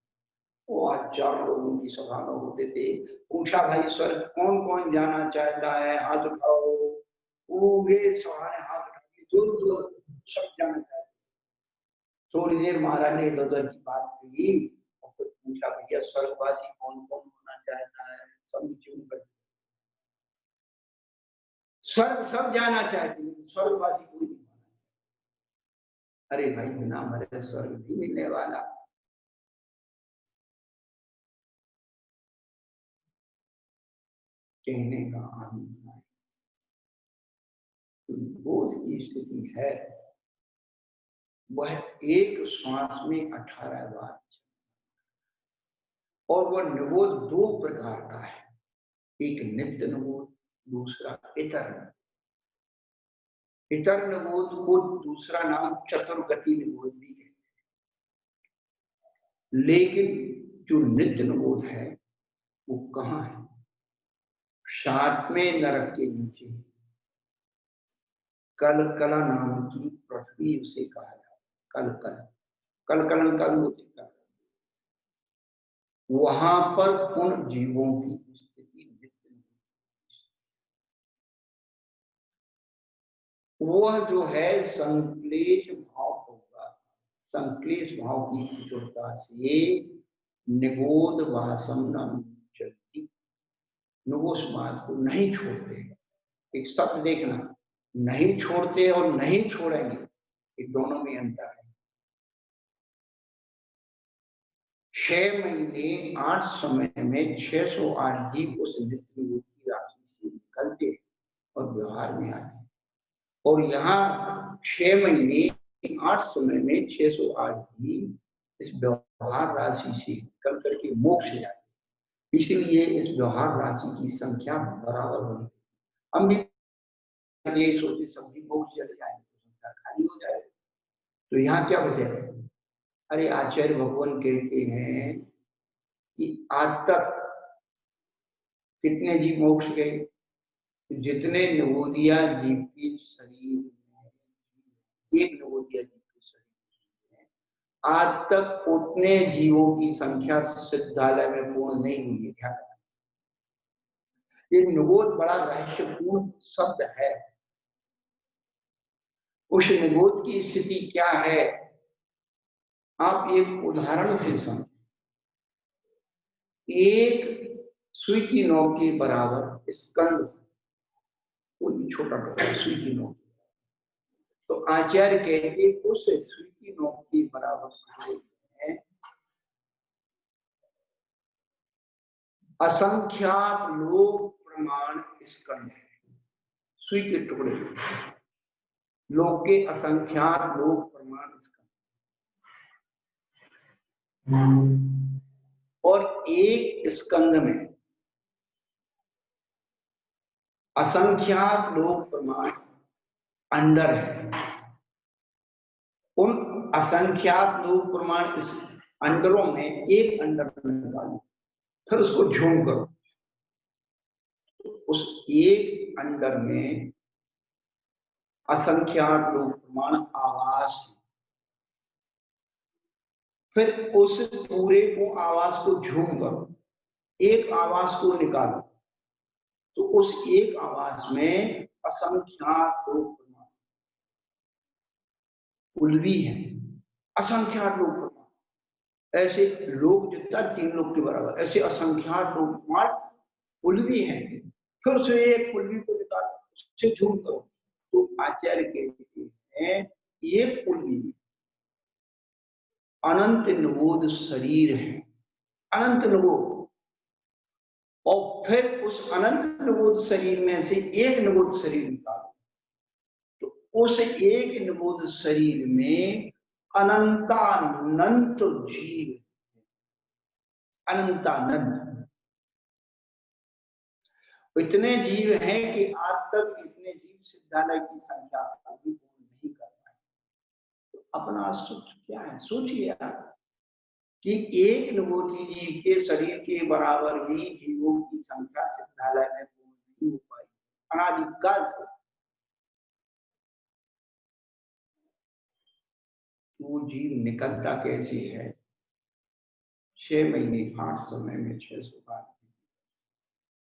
Speaker 1: वो 1000 लोगों की सभा में होते थे। पूछा, भाई स्वर्ग कौन कौन जाना चाहता है, हाथ उठाओ। पूरे सभा ने हाथ उठा के दूर दूर सब जाना चाहते थे। थोड़ी देर महाराज ने इधर की बात की और फिर पूछा, भैया स्वर्गवासी कौन कौन होना चाहता है? सब नीचे ऊपर, स्वर्ग सब जाना चाहते हैं, स्वर्गवासी कोई नहीं। अरे भाई बिना मरे स्वर्ग नहीं मिलने वाला। कहने का आनंद है, बोध की स्थिति है, वह एक श्वास में 18 बार, और वह निरोध 2 प्रकार का है। एक नित्य निरोध, दूसरा इतर निरोध। इतर निरोध को दूसरा नाम चतुर्गति निरोध भी कहते हैं। लेकिन जो नित्य निरोध है वो कहाँ है? 7वें नरक के नीचे कलकला नाम की पृथ्वी उसे कहा जाता है। कलकलन का भी वहां पर उन जीवों की स्थिति नित्य, वह जो है संक्लेश भाव होगा। संक्लेश भाव की कुशलता से निगोद वासम न चलती, निगोश बात को नहीं छोड़ते। एक शब्द देखना, नहीं छोड़ते और नहीं छोड़ेंगे, ये दोनों में अंतर है। 6 महीने 8 समय में 608 जीव उस नित्य निरोध की राशि से निकलते और व्यवहार में आते, और यहाँ 6 महीने 8 समय में 608 जीव इस व्यवहार राशि से निकल करके मोक्ष जाते। इसलिए इस व्यवहार राशि की संख्या बराबर होनी। हम भी ये सोचे सब्जी मोक्ष चले जाए तो संख्या खाली हो जाए, तो यहाँ क्या वजह है? अरे आचार्य भगवान कहते हैं कि आज तक कितने जीव मोक्ष गए? जितने नवोदिया जीव के शरीर में, एक नवोदिया जीव के शरीर में आज तक उतने जीवों की संख्या सिद्धालय में पूर्ण नहीं हुई है। ध्यान, ये निगोद बड़ा रहस्यपूर्ण शब्द है। उस निगोद की स्थिति क्या है, आप एक उदाहरण से समझ। एक सुई की नोक के बराबर स्कंद, कोई भी छोटा टुकड़ा सुई की नोक, तो आचार्य कहते उस सुई की नोक के बराबर है असंख्यात लोक प्रमाण स्कंद है। सुई के टुकड़े, लोक के असंख्यात लोक प्रमाण स्कंद, और एक स्कंद में असंख्यात लोक प्रमाण अंडर है। उन असंख्यात लोक प्रमाण इस अंडरों में एक अंडर निकालो, फिर उसको झूम करो। उस एक अंडर में असंख्यात लोक प्रमाण आवास, फिर उस पूरे को आवास को झूम करो, एक आवास को निकालो, तो उस एक आवास में असंख्यात लोक प्रमाण उल्वी है। असंख्यात लोक प्रमाण, ऐसे लोग जितना 3 लोग के बराबर, ऐसे असंख्यात लोक प्रमाण उल्वी है। फिर से एक उल्वी को निकालो, उससे झूम करो, तो आचार्य कहते हैं एक उल्वी अनंत निबोध शरीर है, अनंत निबोध। और फिर उस अनंत निबोध शरीर में से एक निबोध शरीर निकालो, तो उस एक निबोध शरीर में अनंतानंत जीव, अनंतानंत इतने जीव हैं कि आज तक इतने जीव सिद्धालय की संख्या कभी पूर्ण नहीं कर पाए। तो अपना सुख क्या है, सोचिए आप कि एक निबोधी जीव के शरीर के बराबर भी जीवों की संख्या सिद्धालय में पूर्ण नहीं हो पाई अनादिकाल से। वो जीव निकलता कैसे है? 6 महीने 8 समय में 600 बार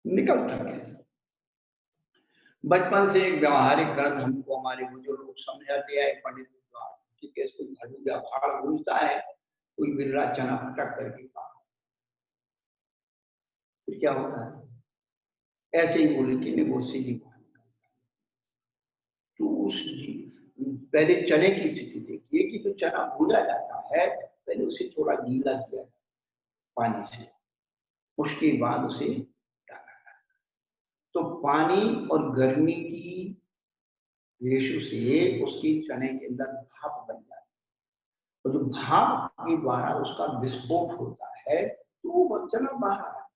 Speaker 1: निकलता कैसे? बचपन से एक व्यवहारिक ग्रंथ हमको हमारे बुजुर्ग लोग समझाते हैं, पंडित कि कैसे कोई भजूजा भाड़ घूमता है, कोई बिरला चना फटक करके खा, फिर क्या होता है? ऐसे ही बोले कि निगोसी जी बाहर निकलता है। तो उस पहले चने की स्थिति देखिए कि जो चना भूजा जाता है, पहले उसे थोड़ा गीला किया जाता है पानी से, उसके बाद उसे डाला जाता है। तो पानी और गर्मी की रेशो से उसकी चने के अंदर भाप बन जाती है, और जो भाप के द्वारा उसका विस्फोट होता है तो वो चना बाहर आता है।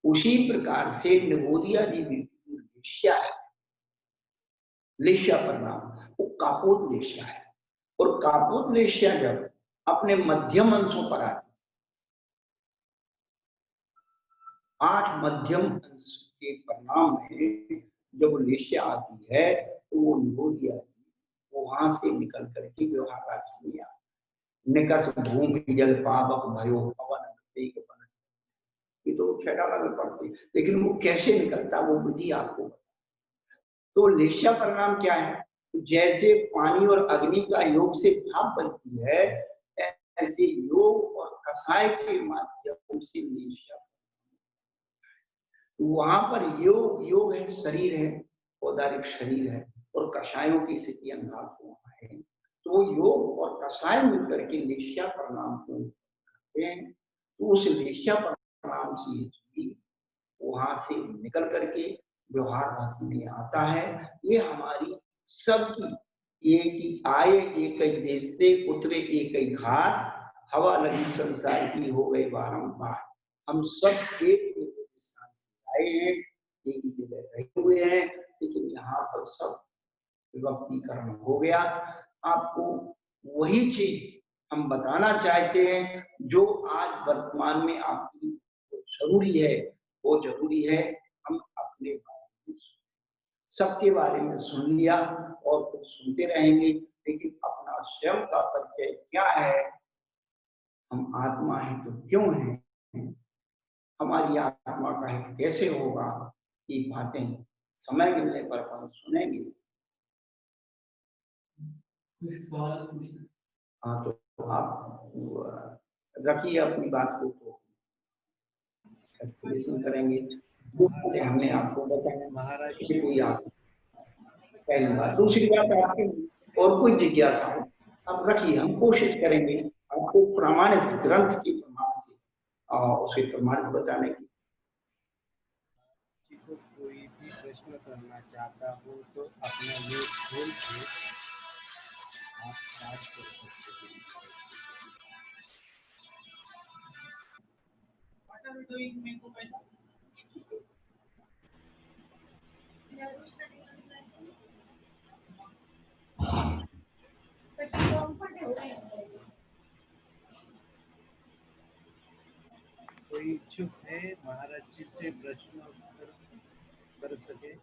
Speaker 1: उसी प्रकार से निबोधिया जी लेश्या है, लेश्या परिणाम, वो कापोत लेश्या है। और कापोत लेश्या जब अपने मध्यम अंशों पर आती है, 8 मध्यम अंश के परिणाम में जब लेश्या आती है तो वो निबोधिया वहां से निकल करके व्यवहार राशि में आती। निकस भूमि जल पावक भयो पवन, ये तो छेड़ाला में पड़ती, लेकिन वो कैसे निकलता वो विधि आपको। तो लेश्या परिणाम क्या है? जैसे पानी और अग्नि का योग से भाप बनती है, ऐसे योग और कषाय के माध्यम से लेश्या। वहां पर योग है, शरीर है, औदारिक शरीर है, और कषायों की स्थिति अंगात्मा है। तो योग और कषाय मिलकर के लेश्या परिणाम को करते हैं। तो उस लेश्या परिणाम से वहां से निकल करके व्यवहार राशि में आता है। ये हमारी सबकी एक ही आए एक ही देश से, उतरे एक ही घाट, हवा लगी संसार की हो गई बारंबार। हम सब एक स्थान से आए हैं, एक ही जगह रहे हुए हैं, लेकिन यहाँ पर सब विभक्तीकरण हो गया। आपको वही चीज हम बताना चाहते हैं जो आज वर्तमान में आपकी जरूरी है, वो जरूरी है। हम अपने बारे में सबके बारे में सुन लिया और कुछ सुनते रहेंगे, लेकिन अपना स्वयं का परिचय क्या है, हम आत्मा है तो क्यों है, हमारी आत्मा का हित कैसे होगा, ये बातें समय मिलने पर हम सुनेंगे। हाँ, तो आप रखिए अपनी बात को, तो एक्सप्लेनेशन करेंगे। हमने आपको बताया महाराज कि कोई आप पहली बात। दूसरी बात, आपकी और कोई जिज्ञासा हो आप रखिए, हम कोशिश करेंगे आपको प्रामाणिक ग्रंथ के प्रमाण से उसे प्रमाणित बताने की।
Speaker 2: कोई भी प्रश्न करना चाहता हो तो अपना मुंह खोल के आप बात कर सकते हैं। कोई इच्छुक है महाराज जी से प्रश्न उत्तर कर सके?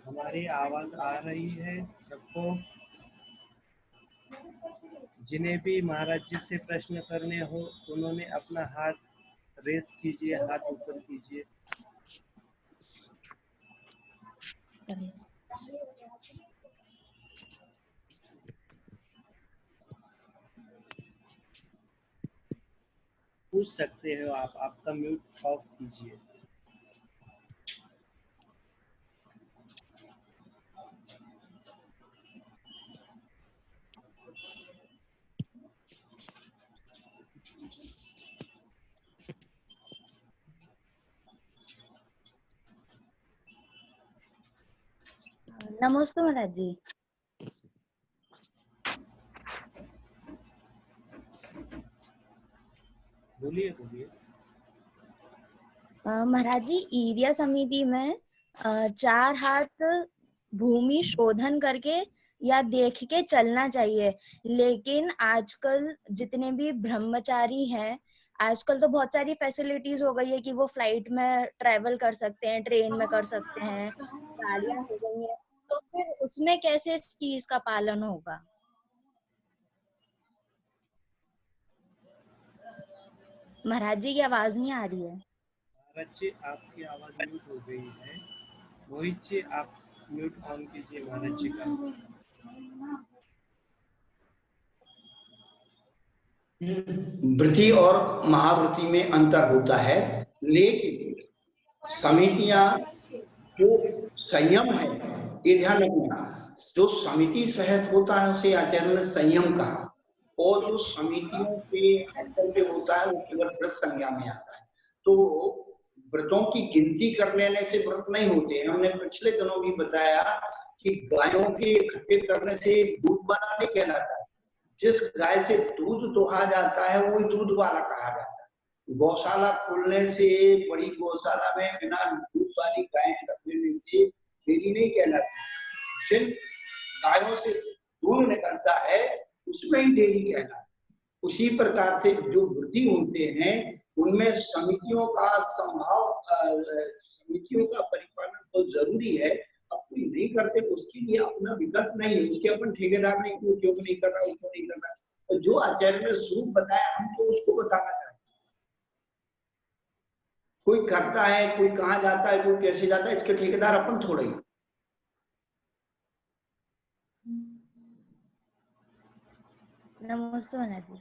Speaker 2: हमारी आवाज आ रही है सबको? जिन्हें भी महाराज जी से प्रश्न करने हो उन्होंने अपना हाथ रेस कीजिए, हाथ ऊपर कीजिए। पूछ सकते हो आप, आपका म्यूट ऑफ कीजिए।
Speaker 3: नमस्ते महाराज जी।
Speaker 2: बोलिए बोलिए।
Speaker 3: महाराज जी, एरिया समिति में 4 हाथ भूमि शोधन करके या देख के चलना चाहिए, लेकिन आजकल जितने भी ब्रह्मचारी हैं, आजकल तो बहुत सारी फैसिलिटीज हो गई है कि वो फ्लाइट में ट्रेवल कर सकते हैं, ट्रेन में कर सकते हैं, गाड़ियां हो गई हैं, तो फिर उसमें कैसे इस चीज का पालन होगा? महाराज जी की आवाज नहीं आ रही है।
Speaker 2: महाराज जी आपकी आवाज म्यूट हो गई है। मोहित जी आप म्यूट ऑन कीजिए महाराज जी का।
Speaker 1: वृत्ति और महावृत्ति में अंतर होता है, लेकिन समितियां जो संयम है, ये ध्यान रखना, जो समिति सहित होता है उसे आचार्य ने संयम कहा, और जो समितियों के अंतर पे होता है वो केवल व्रत संज्ञा में आता है। तो व्रतों की गिनती कर लेने से व्रत नहीं होते हैं। हमने पिछले दिनों भी बताया कि गायों के इकट्ठे करने से दूध बना नहीं कहलाता है। जिस गाय से दूध दोहा जाता है वही दूध वाला कहा जाता है। गौशाला खोलने से, बड़ी गौशाला में बिना दूध वाली गायें रख लेने से डेयरी नहीं कहलाती। जिन गायों से दूध निकलता है उसमें ही डेयरी कहलाता है। उसी प्रकार से जो वृद्धि होते हैं उनमें समितियों का संभाव, समितियों का परिपालन बहुत जरूरी है। अब कोई नहीं करते उसके लिए अपना विकल्प नहीं है, उसके अपन ठेकेदार नहीं, क्यों नहीं कर रहा, उसको नहीं कर रहा। तो जो आचार्य ने स्वरूप बताया हम तो उसको बताना चाहते हैं। कोई करता है, कोई कहाँ जाता है, कोई कैसे जाता है, इसके ठेकेदार अपन थोड़े ही।
Speaker 3: नमस्ते महाराज जी।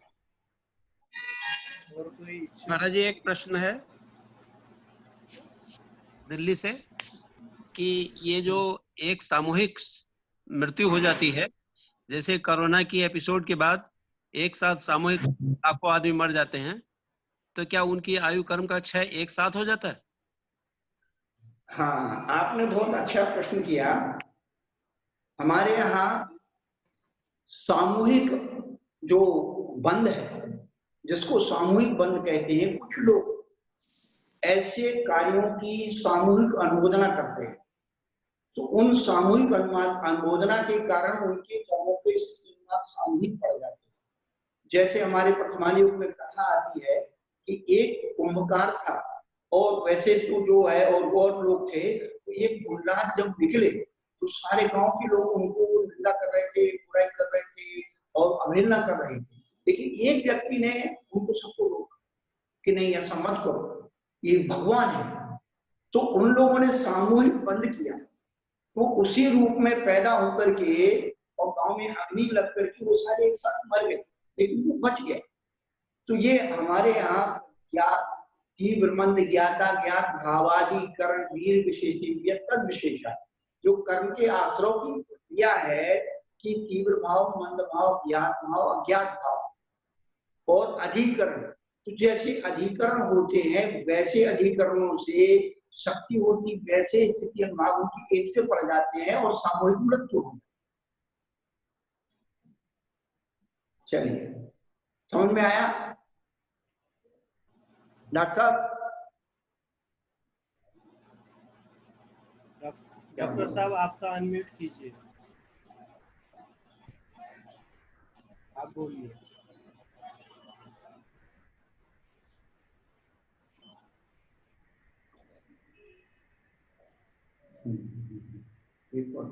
Speaker 2: और कोई
Speaker 4: महाराज जी एक प्रश्न है दिल्ली से कि ये जो एक सामूहिक मृत्यु हो जाती है, जैसे कोरोना की एपिसोड के बाद एक साथ सामूहिक लाखों आदमी मर जाते हैं, तो क्या उनकी आयु कर्म का क्षय एक साथ हो जाता है?
Speaker 1: हाँ, आपने बहुत अच्छा प्रश्न किया। हमारे यहाँ सामूहिक जो बंद है, जिसको सामूहिक बंद कहते हैं, कुछ लोग ऐसे कार्यों की सामूहिक अनुमोदना करते हैं, तो उन सामूहिक अनुमोदना के कारण उनके कर्मों पे सामूहिक पड़ जाते हैं। जैसे हमारे वर्तमान युग में कथा आती है कि एक कुंभकार था और वैसे तो जो है और लोग थे, तो एक गुलदार जब निकले तो सारे गांव के लोग उनको निंदा कर रहे थे, बुराई कर रहे थे और अवहेलना कर रहे थे, लेकिन एक व्यक्ति ने उनको सबको रोका कि नहीं ऐसा मत करो, ये भगवान है। तो उन लोगों ने सामूहिक बंद किया, तो उसी रूप में पैदा होकर के और गांव में अग्नि लग करके वो सारे एक साथ मर गए, लेकिन वो बच गए। तो ये हमारे यहाँ ज्ञात तीव्र मंद ज्ञाता ज्ञात भावादि कर्म वीर विशेषी तद विशेषा, जो कर्म के आश्रय की प्रक्रिया है कि तीव्र भाव, मंद भाव, ज्ञात भाव, अज्ञात भाव और अधिकरण। तो जैसे अधिकरण होते हैं वैसे अधिकरणों से शक्ति होती, वैसे स्थिति अनुभागों की एक से पड़ जाते हैं और सामूहिक मृत्यु होती। चलिए, समझ में आया डॉक्टर साहब?
Speaker 2: डॉक्टर साहब आपका अनम्यूट कीजिए, आप बोलिए।
Speaker 1: एक और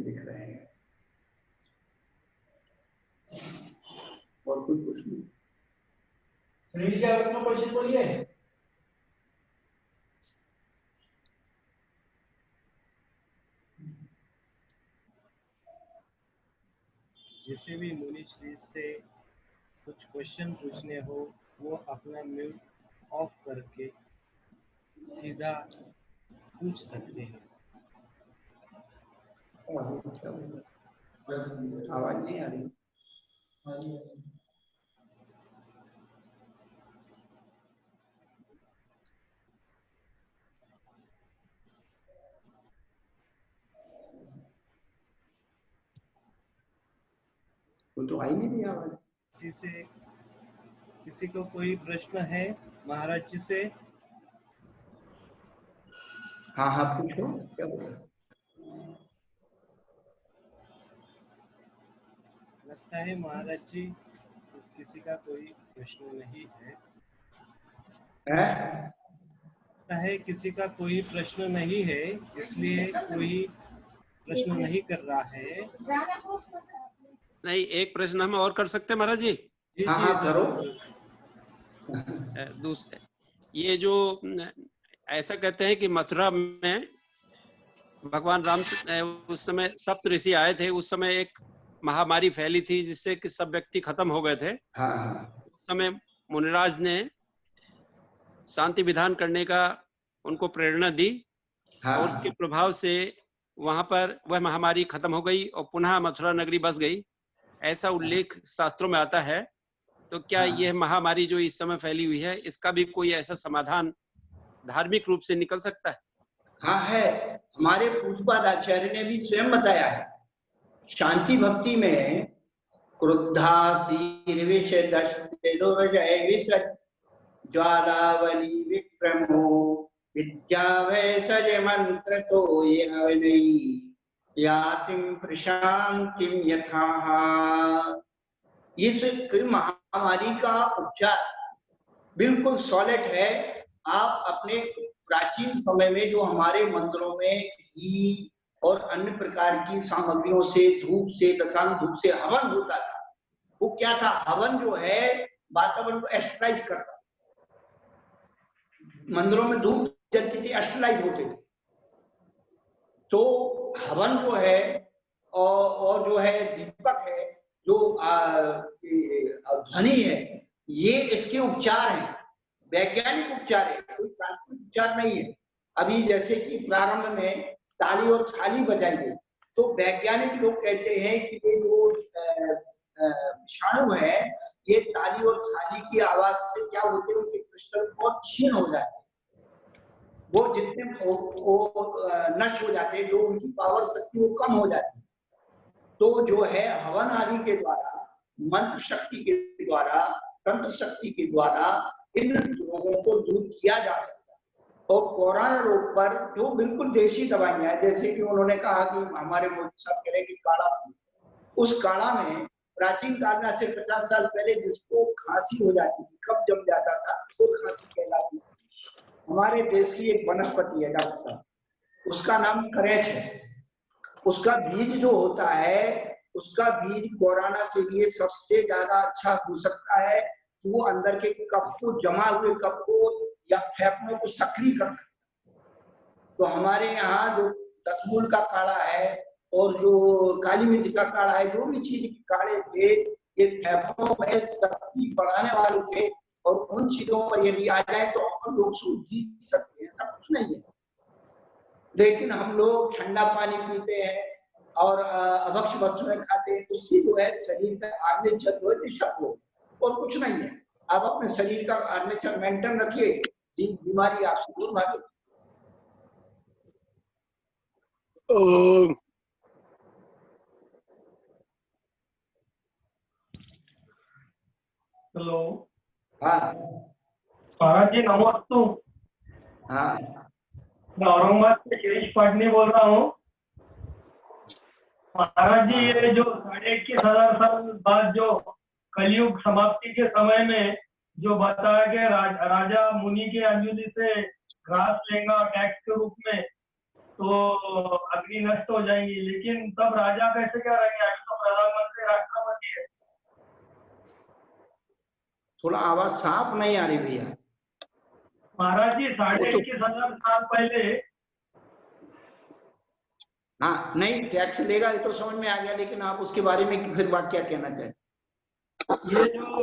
Speaker 1: दिख रहे हैं और कुछ नहीं। सुनील जी आप अपना क्वेश्चन बोलिए।
Speaker 2: जिसे भी मुनि श्री से कुछ क्वेश्चन पूछने हो वो अपना म्यूट ऑफ करके सीधा पूछ सकते हैं।
Speaker 1: आवाज नहीं आ रही। वो तो आई नहीं आवाज।
Speaker 2: किसी को कोई प्रश्न है महाराज जी से?
Speaker 1: हाँ हाँ पूछो, क्या बोलो?
Speaker 2: लगता है महाराज जी किसी का कोई प्रश्न नहीं है। लगता है किसी का कोई प्रश्न नहीं है, इसलिए कोई प्रश्न नहीं कर रहा है।
Speaker 4: नहीं, एक प्रश्न हम और कर सकते हैं महाराज जी।
Speaker 1: हाँ हाँ करो।
Speaker 4: दूसरे, ये जो ऐसा कहते हैं कि मथुरा में भगवान राम उस समय सप्त ऋषि आए थे, उस समय एक महामारी फैली थी जिससे कि सब व्यक्ति खत्म हो गए थे।
Speaker 1: हाँ।
Speaker 4: उस समय मुनिराज ने शांति विधान करने का उनको प्रेरणा दी।
Speaker 1: हाँ।
Speaker 4: और उसके प्रभाव से वहां पर वह महामारी खत्म हो गई और पुनः मथुरा नगरी बस गई, ऐसा उल्लेख शास्त्रों में आता है। तो क्या यह महामारी जो इस समय फैली हुई है, इसका भी कोई ऐसा समाधान धार्मिक रूप से निकल सकता है?
Speaker 1: हाँ है, हमारे पूज्यपाद आचार्य ने भी स्वयं बताया है। शांति भक्ति में क्रुद्धासीर विषदुर्जय विसज ज्वालावली विक्रमो विद्या भैसज मंत्र तो यह नहीं यातिम प्रशांतिम यथा। इस महामारी का उपचार बिल्कुल सॉलिड है। आप अपने प्राचीन समय में जो हमारे मंदिरों में घी और अन्य प्रकार की सामग्रियों से, धूप से, दशांग धूप से हवन होता था, वो क्या था? हवन जो है वातावरण को एस्टलाइज करता। मंदिरों में धूप जलती थी, एस्टलाइज होते थे। तो हवन जो है और जो है दीपक है, जो ध्वनि है, ये इसके उपचार हैं, वैज्ञानिक उपचार है, कोई तांत्रिक उपचार नहीं है। अभी जैसे कि प्रारंभ में ताली और थाली बजाई गई, तो वैज्ञानिक लोग कहते हैं कि ये जो विषाणु है, ये ताली और थाली की आवाज से क्या होते हैं, उनके क्रिस्टल बहुत क्षीण हो जाते हैं, वो जितने नष्ट हो जाते हैं, जो उनकी पावर शक्ति वो कम हो जाती है। तो जो है हवन आदि के द्वारा, मंत्र शक्ति के द्वारा, तंत्र शक्ति के द्वारा इन रोगों को दूर किया जा सकता है। और कोरोना रोग पर जो बिल्कुल देशी दवाइयां हैं, जैसे कि उन्होंने कहा कि हमारे मोदी साहब कह रहे हैं कि काढ़ा, उस काढ़ा में प्राचीन काल में से 50 साल पहले जिसको खांसी हो जाती थी, कफ जम जाता था, तो खांसी कहलाती थी। हमारे देश की एक वनस्पति है डॉक्टर साहब, उसका नाम करेच है। उसका बीज जो होता है, उसका बीज कोरोना के लिए सबसे ज्यादा अच्छा हो सकता है। वो अंदर के कफ को, जमा हुए कफ को या फेफड़ों को सक्रिय कर सकता है। तो हमारे यहाँ जो दसमूल का काढ़ा है और जो काली मिर्च का काढ़ा है, जो भी चीज के काढ़े थे, ये फेफड़ों में शक्ति बढ़ाने वाले थे। और उन चीजों पर यदि आ जाए तो अपन लोग जीत सकते हैं, सब कुछ नहीं है। लेकिन हम लोग ठंडा पानी पीते हैं, और अभक्ष वस्तुएं खाते हैं, उससे जो है शरीर का आर्मेचर जो है डिस्टर्ब हो, और कुछ नहीं है। आप अपने शरीर का आर्मेचर मेंटेन रखिए, बीमारी आपसे दूर भागे।
Speaker 5: हेलो।
Speaker 1: हाँ
Speaker 5: महाराज जी नमस्ते।
Speaker 1: हाँ,
Speaker 5: मैं औरंगाबाद से शिरीष पाटनी बोल रहा हूँ। महाराज जी, ये जो 21,500 साल बाद जो कलयुग समाप्ति के समय में जो बताया गया राजा मुनि के अंजलि से घास लेगा टैक्स के रूप में, तो अग्नि नष्ट हो जाएंगी, लेकिन तब राजा कैसे क्या रहेंगे? अभी तो प्रधानमंत्री राष्ट्रपति है।
Speaker 1: थोड़ा आवाज साफ नहीं आ रही भैया।
Speaker 5: महाराज जी 21,500 साल पहले।
Speaker 1: हाँ नहीं, टैक्स लेगा ये तो समझ में आ गया, लेकिन आप उसके बारे में फिर बात क्या कहना चाहते?
Speaker 5: ये जो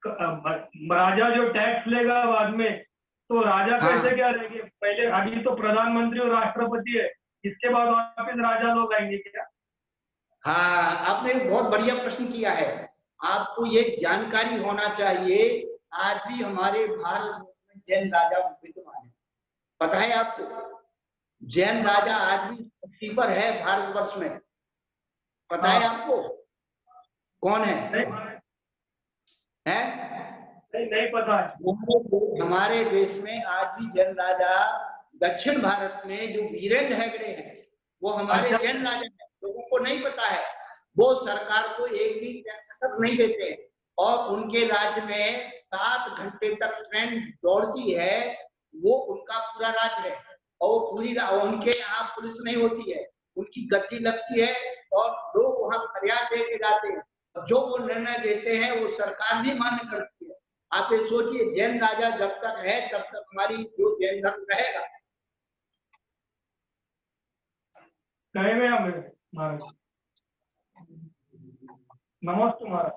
Speaker 5: राजा जो टैक्स लेगा बाद में, तो राजा कैसे क्या रहेंगे? पहले अभी तो प्रधानमंत्री और राष्ट्रपति है, इसके बाद वापस राजा लोग आएंगे क्या?
Speaker 1: हाँ, आपने बहुत बढ़िया प्रश्न किया है। आपको ये जानकारी होना चाहिए, आज भी हमारे भारत में जैन राजा विद्यमान है। पता है आपको? जैन राजा आज भी पृथ्वी पर है भारतवर्ष में। पता है आपको कौन है?
Speaker 5: नहीं पता है।
Speaker 1: हमारे देश में आज भी जैन राजा, दक्षिण भारत में जो वीरेंद्र हेगड़े हैं, वो हमारे जैन राजा हैं। लोगों को नहीं पता है। वो सरकार को एक भी टैक्स नहीं देते हैं, और उनके राज्य में 7 घंटे तक ट्रेन दौड़ती है, वो उनका पूरा राज्य है। और पूरी उनके यहाँ पुलिस नहीं होती है, उनकी गद्दी लगती है और लोग वहां फरियाद दे के जाते हैं। जो वो निर्णय देते हैं वो सरकार भी मान्य करती है। आप ये सोचिए, जैन राजा जब तक है तब तक हमारी जो जैन धर्म रहेगा।
Speaker 5: नमस्ते महाराज।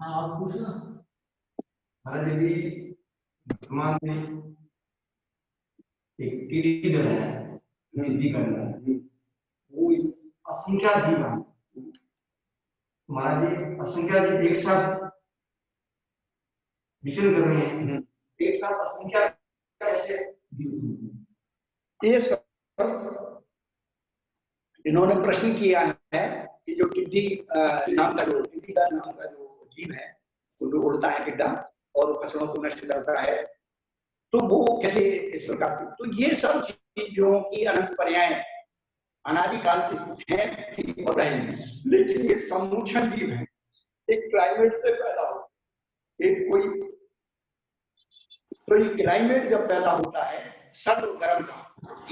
Speaker 1: हाँ
Speaker 6: आप पूछो महाराज। अभी वर्तमान में एक टीडी दल है, टीडी करना है, वो असंख्यात जीव है। महाराज जी असंख्यात जीव एक साथ विचरण कर रहे हैं, एक साथ असंख्यात कैसे?
Speaker 1: ये सब इन्होंने प्रश्न किया है कि जो टिड्डी नाम का जो जीव है, वो जो उड़ता है टिड्डा और फसलों को नष्ट करता है, तो वो कैसे इस प्रकार से? तो ये सब चीजों की अनंत पर्याय अनादिकाल से हैं और रहेंगी, लेकिन ये सम्मोचन जीव है। एक क्लाइमेट से पैदा हो, एक कोई क्लाइमेट जब पैदा होता है सर्द गर्म का,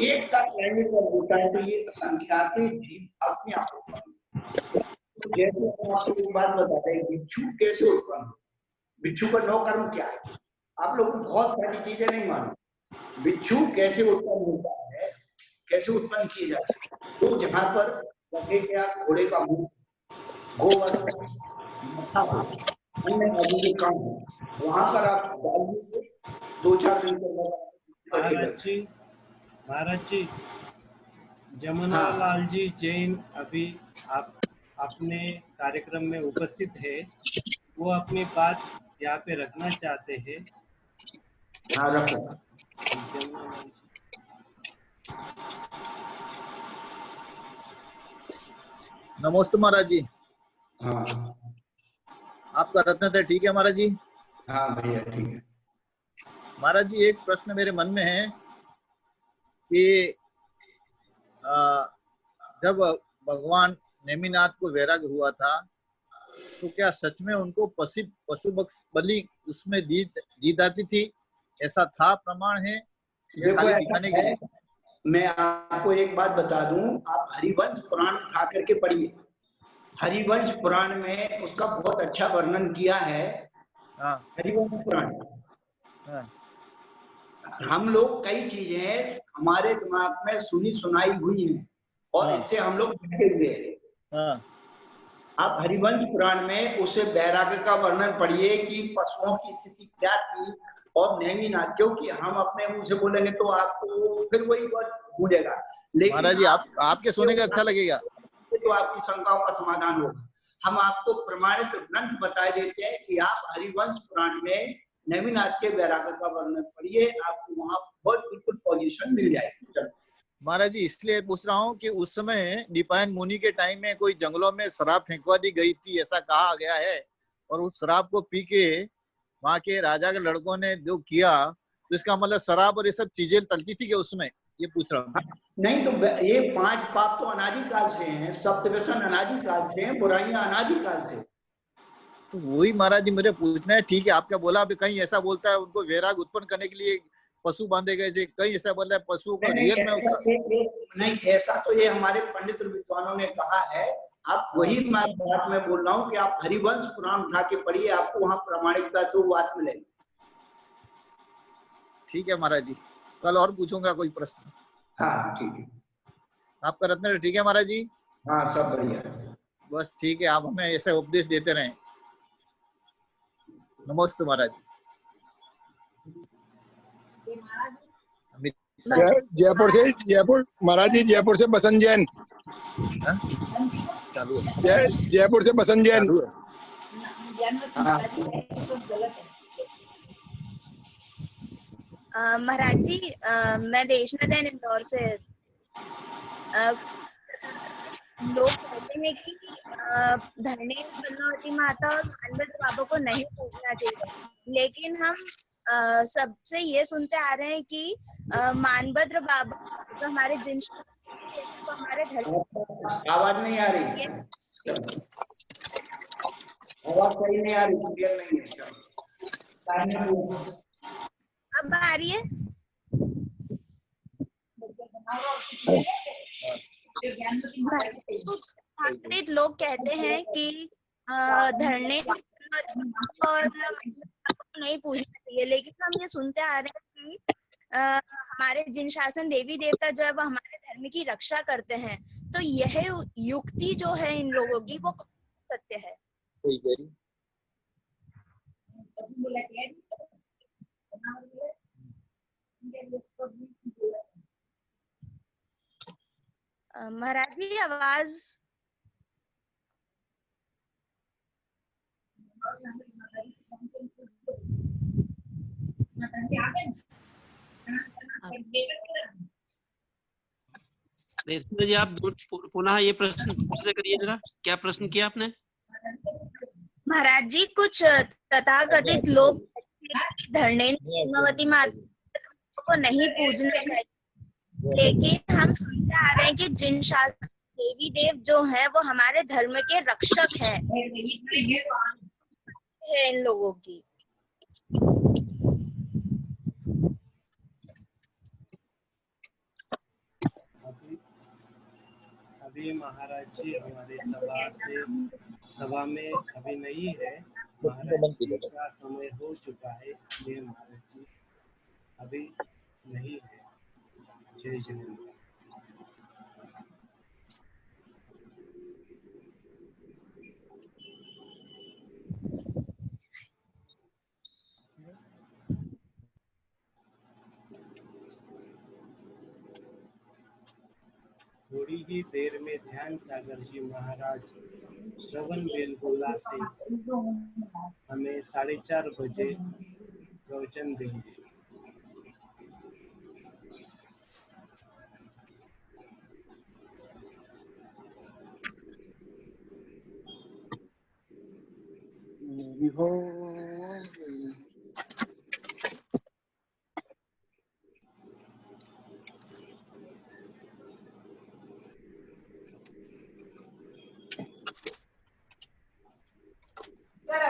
Speaker 1: एक साथ क्लाइमेट जब होता है, तो ये असंख्यात जीव अपने आप उत्पन्न। जैसे आपको एक बात बताते हैं, बिच्छू कैसे उत्पन्न हो? बिच्छू का 9 कर्म क्या है? आप लोग बहुत सारी चीजें नहीं मालूम। बिच्छू कैसे उत्पन्न होता है, कैसे उत्पन्न किए जाते हैं? तो जहां पर गधे या घोड़े का मुंह, गोबर, मथा हो, अन्य आदि के काम हो, वहां पर आप डाल दीजिए, 2-4 दिन के
Speaker 2: महाराज जी जमुना लाल जी जैन अभी आप अपने कार्यक्रम में उपस्थित है, वो अपनी बात यहाँ पे रखना चाहते हैं।
Speaker 1: हाँ रखो।
Speaker 7: नमस्ते महाराज जी।
Speaker 1: हाँ
Speaker 7: आपका रत्न थे ठीक है महाराज जी?
Speaker 1: हाँ भैया ठीक है।
Speaker 7: महाराज जी एक प्रश्न मेरे मन में है कि जब भगवान नेमिनाथ को वैराग्य हुआ था, तो क्या सच में उनको पशु बलि उसमें दी जाती थी? ऐसा था? प्रमाण है? दिखाने के लिए
Speaker 1: मैं आपको एक बात बता दूं, आप हरिवंश पुराण उठा करके पढ़िए। हरिवंश पुराण में उसका बहुत अच्छा वर्णन किया है। हरिवंश पुराण। हम लोग कई चीजें हमारे दिमाग में सुनी सुनाई हुई हैं और इससे हम लोग बैठे हुए हैं। आप हरिवंश पुराण में उसे वैराग्य का वर्णन पढ़िए कि पशुओं की स्थिति क्या थी
Speaker 8: और नेमिनाथ, क्योंकि हम अपने मुंह से बोलेंगे तो आपको फिर वही बात भूलेगा। लेकिन
Speaker 7: महाराज जी आपके सुने का अच्छा लगेगा
Speaker 8: तो आपकी शंकाओं का समाधान होगा। हम आपको प्रमाणित ग्रंथ बता देते हैं कि आप हरिवंश पुराण में नेमिनाथ के वैराग्य का वर्णन पढ़िए, आपको वहां बहुत बिल्कुल पोजीशन मिल जाएगी।
Speaker 7: महाराज जी इसलिए पूछ रहा हूँ कि उस समय दीपायन मुनि के टाइम में कोई जंगलों में शराब फेंकवा दी गई थी ऐसा कहा गया है, और उस शराब को पी के वहां के राजा के लड़कों ने जो किया, तो इसका मतलब शराब और ये सब चीजें चलती थी क्या उसमें, ये पूछ रहा हूँ।
Speaker 8: नहीं, तो ये 5 पाप तो अनादि काल से हैं, सप्तव्यसन अनादि काल से हैं, बुराइयां अनादि काल से।
Speaker 7: तो वही महाराज जी मुझे पूछना है। ठीक है, आपने बोला अभी कहीं ऐसा बोलता है उनको वैराग उत्पन्न करने के लिए पशु बांधे गए थे, कहीं ऐसा बोल रहा है पशुओं का रियल में
Speaker 8: नहीं, ऐसा तो ये हमारे पंडित विद्वानों ने कहा है। आप वही बात मैं बोल रहा हूँ कि आप हरिवंश पुराण उठा के पढ़िए, आपको वहां प्रामाणिकता से वो बात मिलेगी।
Speaker 7: ठीक है महाराज जी, कल और पूछूंगा कोई प्रश्न।
Speaker 8: हाँ ठीक है,
Speaker 7: आपका रत्न ठीक है महाराज जी?
Speaker 8: हाँ सब बढ़िया।
Speaker 7: बस ठीक है, आप हमें ऐसे उपदेश देते रहें। नमस्ते महाराज।
Speaker 9: जयपुर महाराज जी, जयपुर से बसंत जैन।
Speaker 7: चालू है
Speaker 9: जयपुर से बसंत जैन।
Speaker 3: महाराज जी मैं देशना जैन इंदौर से। लोग कहते हैं कि धरणी पद्मावती माता और मानवत बाबा को नहीं पूछना चाहिए, लेकिन हम सबसे ये सुनते आ रहे हैं कि मानभद्र बाबा जो हमारे जिन तो हमारे धर्म।
Speaker 8: आवाज नहीं आ रही, आवाज सही नहीं आ रही, क्लियर नहीं है।
Speaker 3: अब आ रही है? लोग कहते हैं कि धरने और नहीं पूछना चाहिए, लेकिन हम ये सुनते आ रहे हैं कि हमारे जिन शासन देवी देवता जो है वो हमारे धर्म की रक्षा करते हैं, तो यह युक्ति जो है इन लोगों की वो सत्य है। महाराज जी आवाज
Speaker 4: जी आप पुनः ये प्रश्न फिर से करिए जरा, क्या प्रश्न किया आपने?
Speaker 3: महाराज जी कुछ तथाकथित लोग धरणे पद्मावती माता को नहीं पूजना चाहिए, लेकिन हम सुनते आ रहे हैं कि जिन शासन देवी देव जो हैं वो हमारे धर्म के रक्षक हैं है इन लोगों की।
Speaker 2: अभी महाराज जी हमारे सभा में अभी नहीं है, महाराज जी का समय हो चुका है, इसलिए महाराज जी अभी नहीं है। जय जिनेन्द्र। थोड़ी ही देर में ध्यान सागर जी महाराज श्रवण बेलगोला से हमें 4:30 बजे प्रवचन देंगे।
Speaker 10: Cara,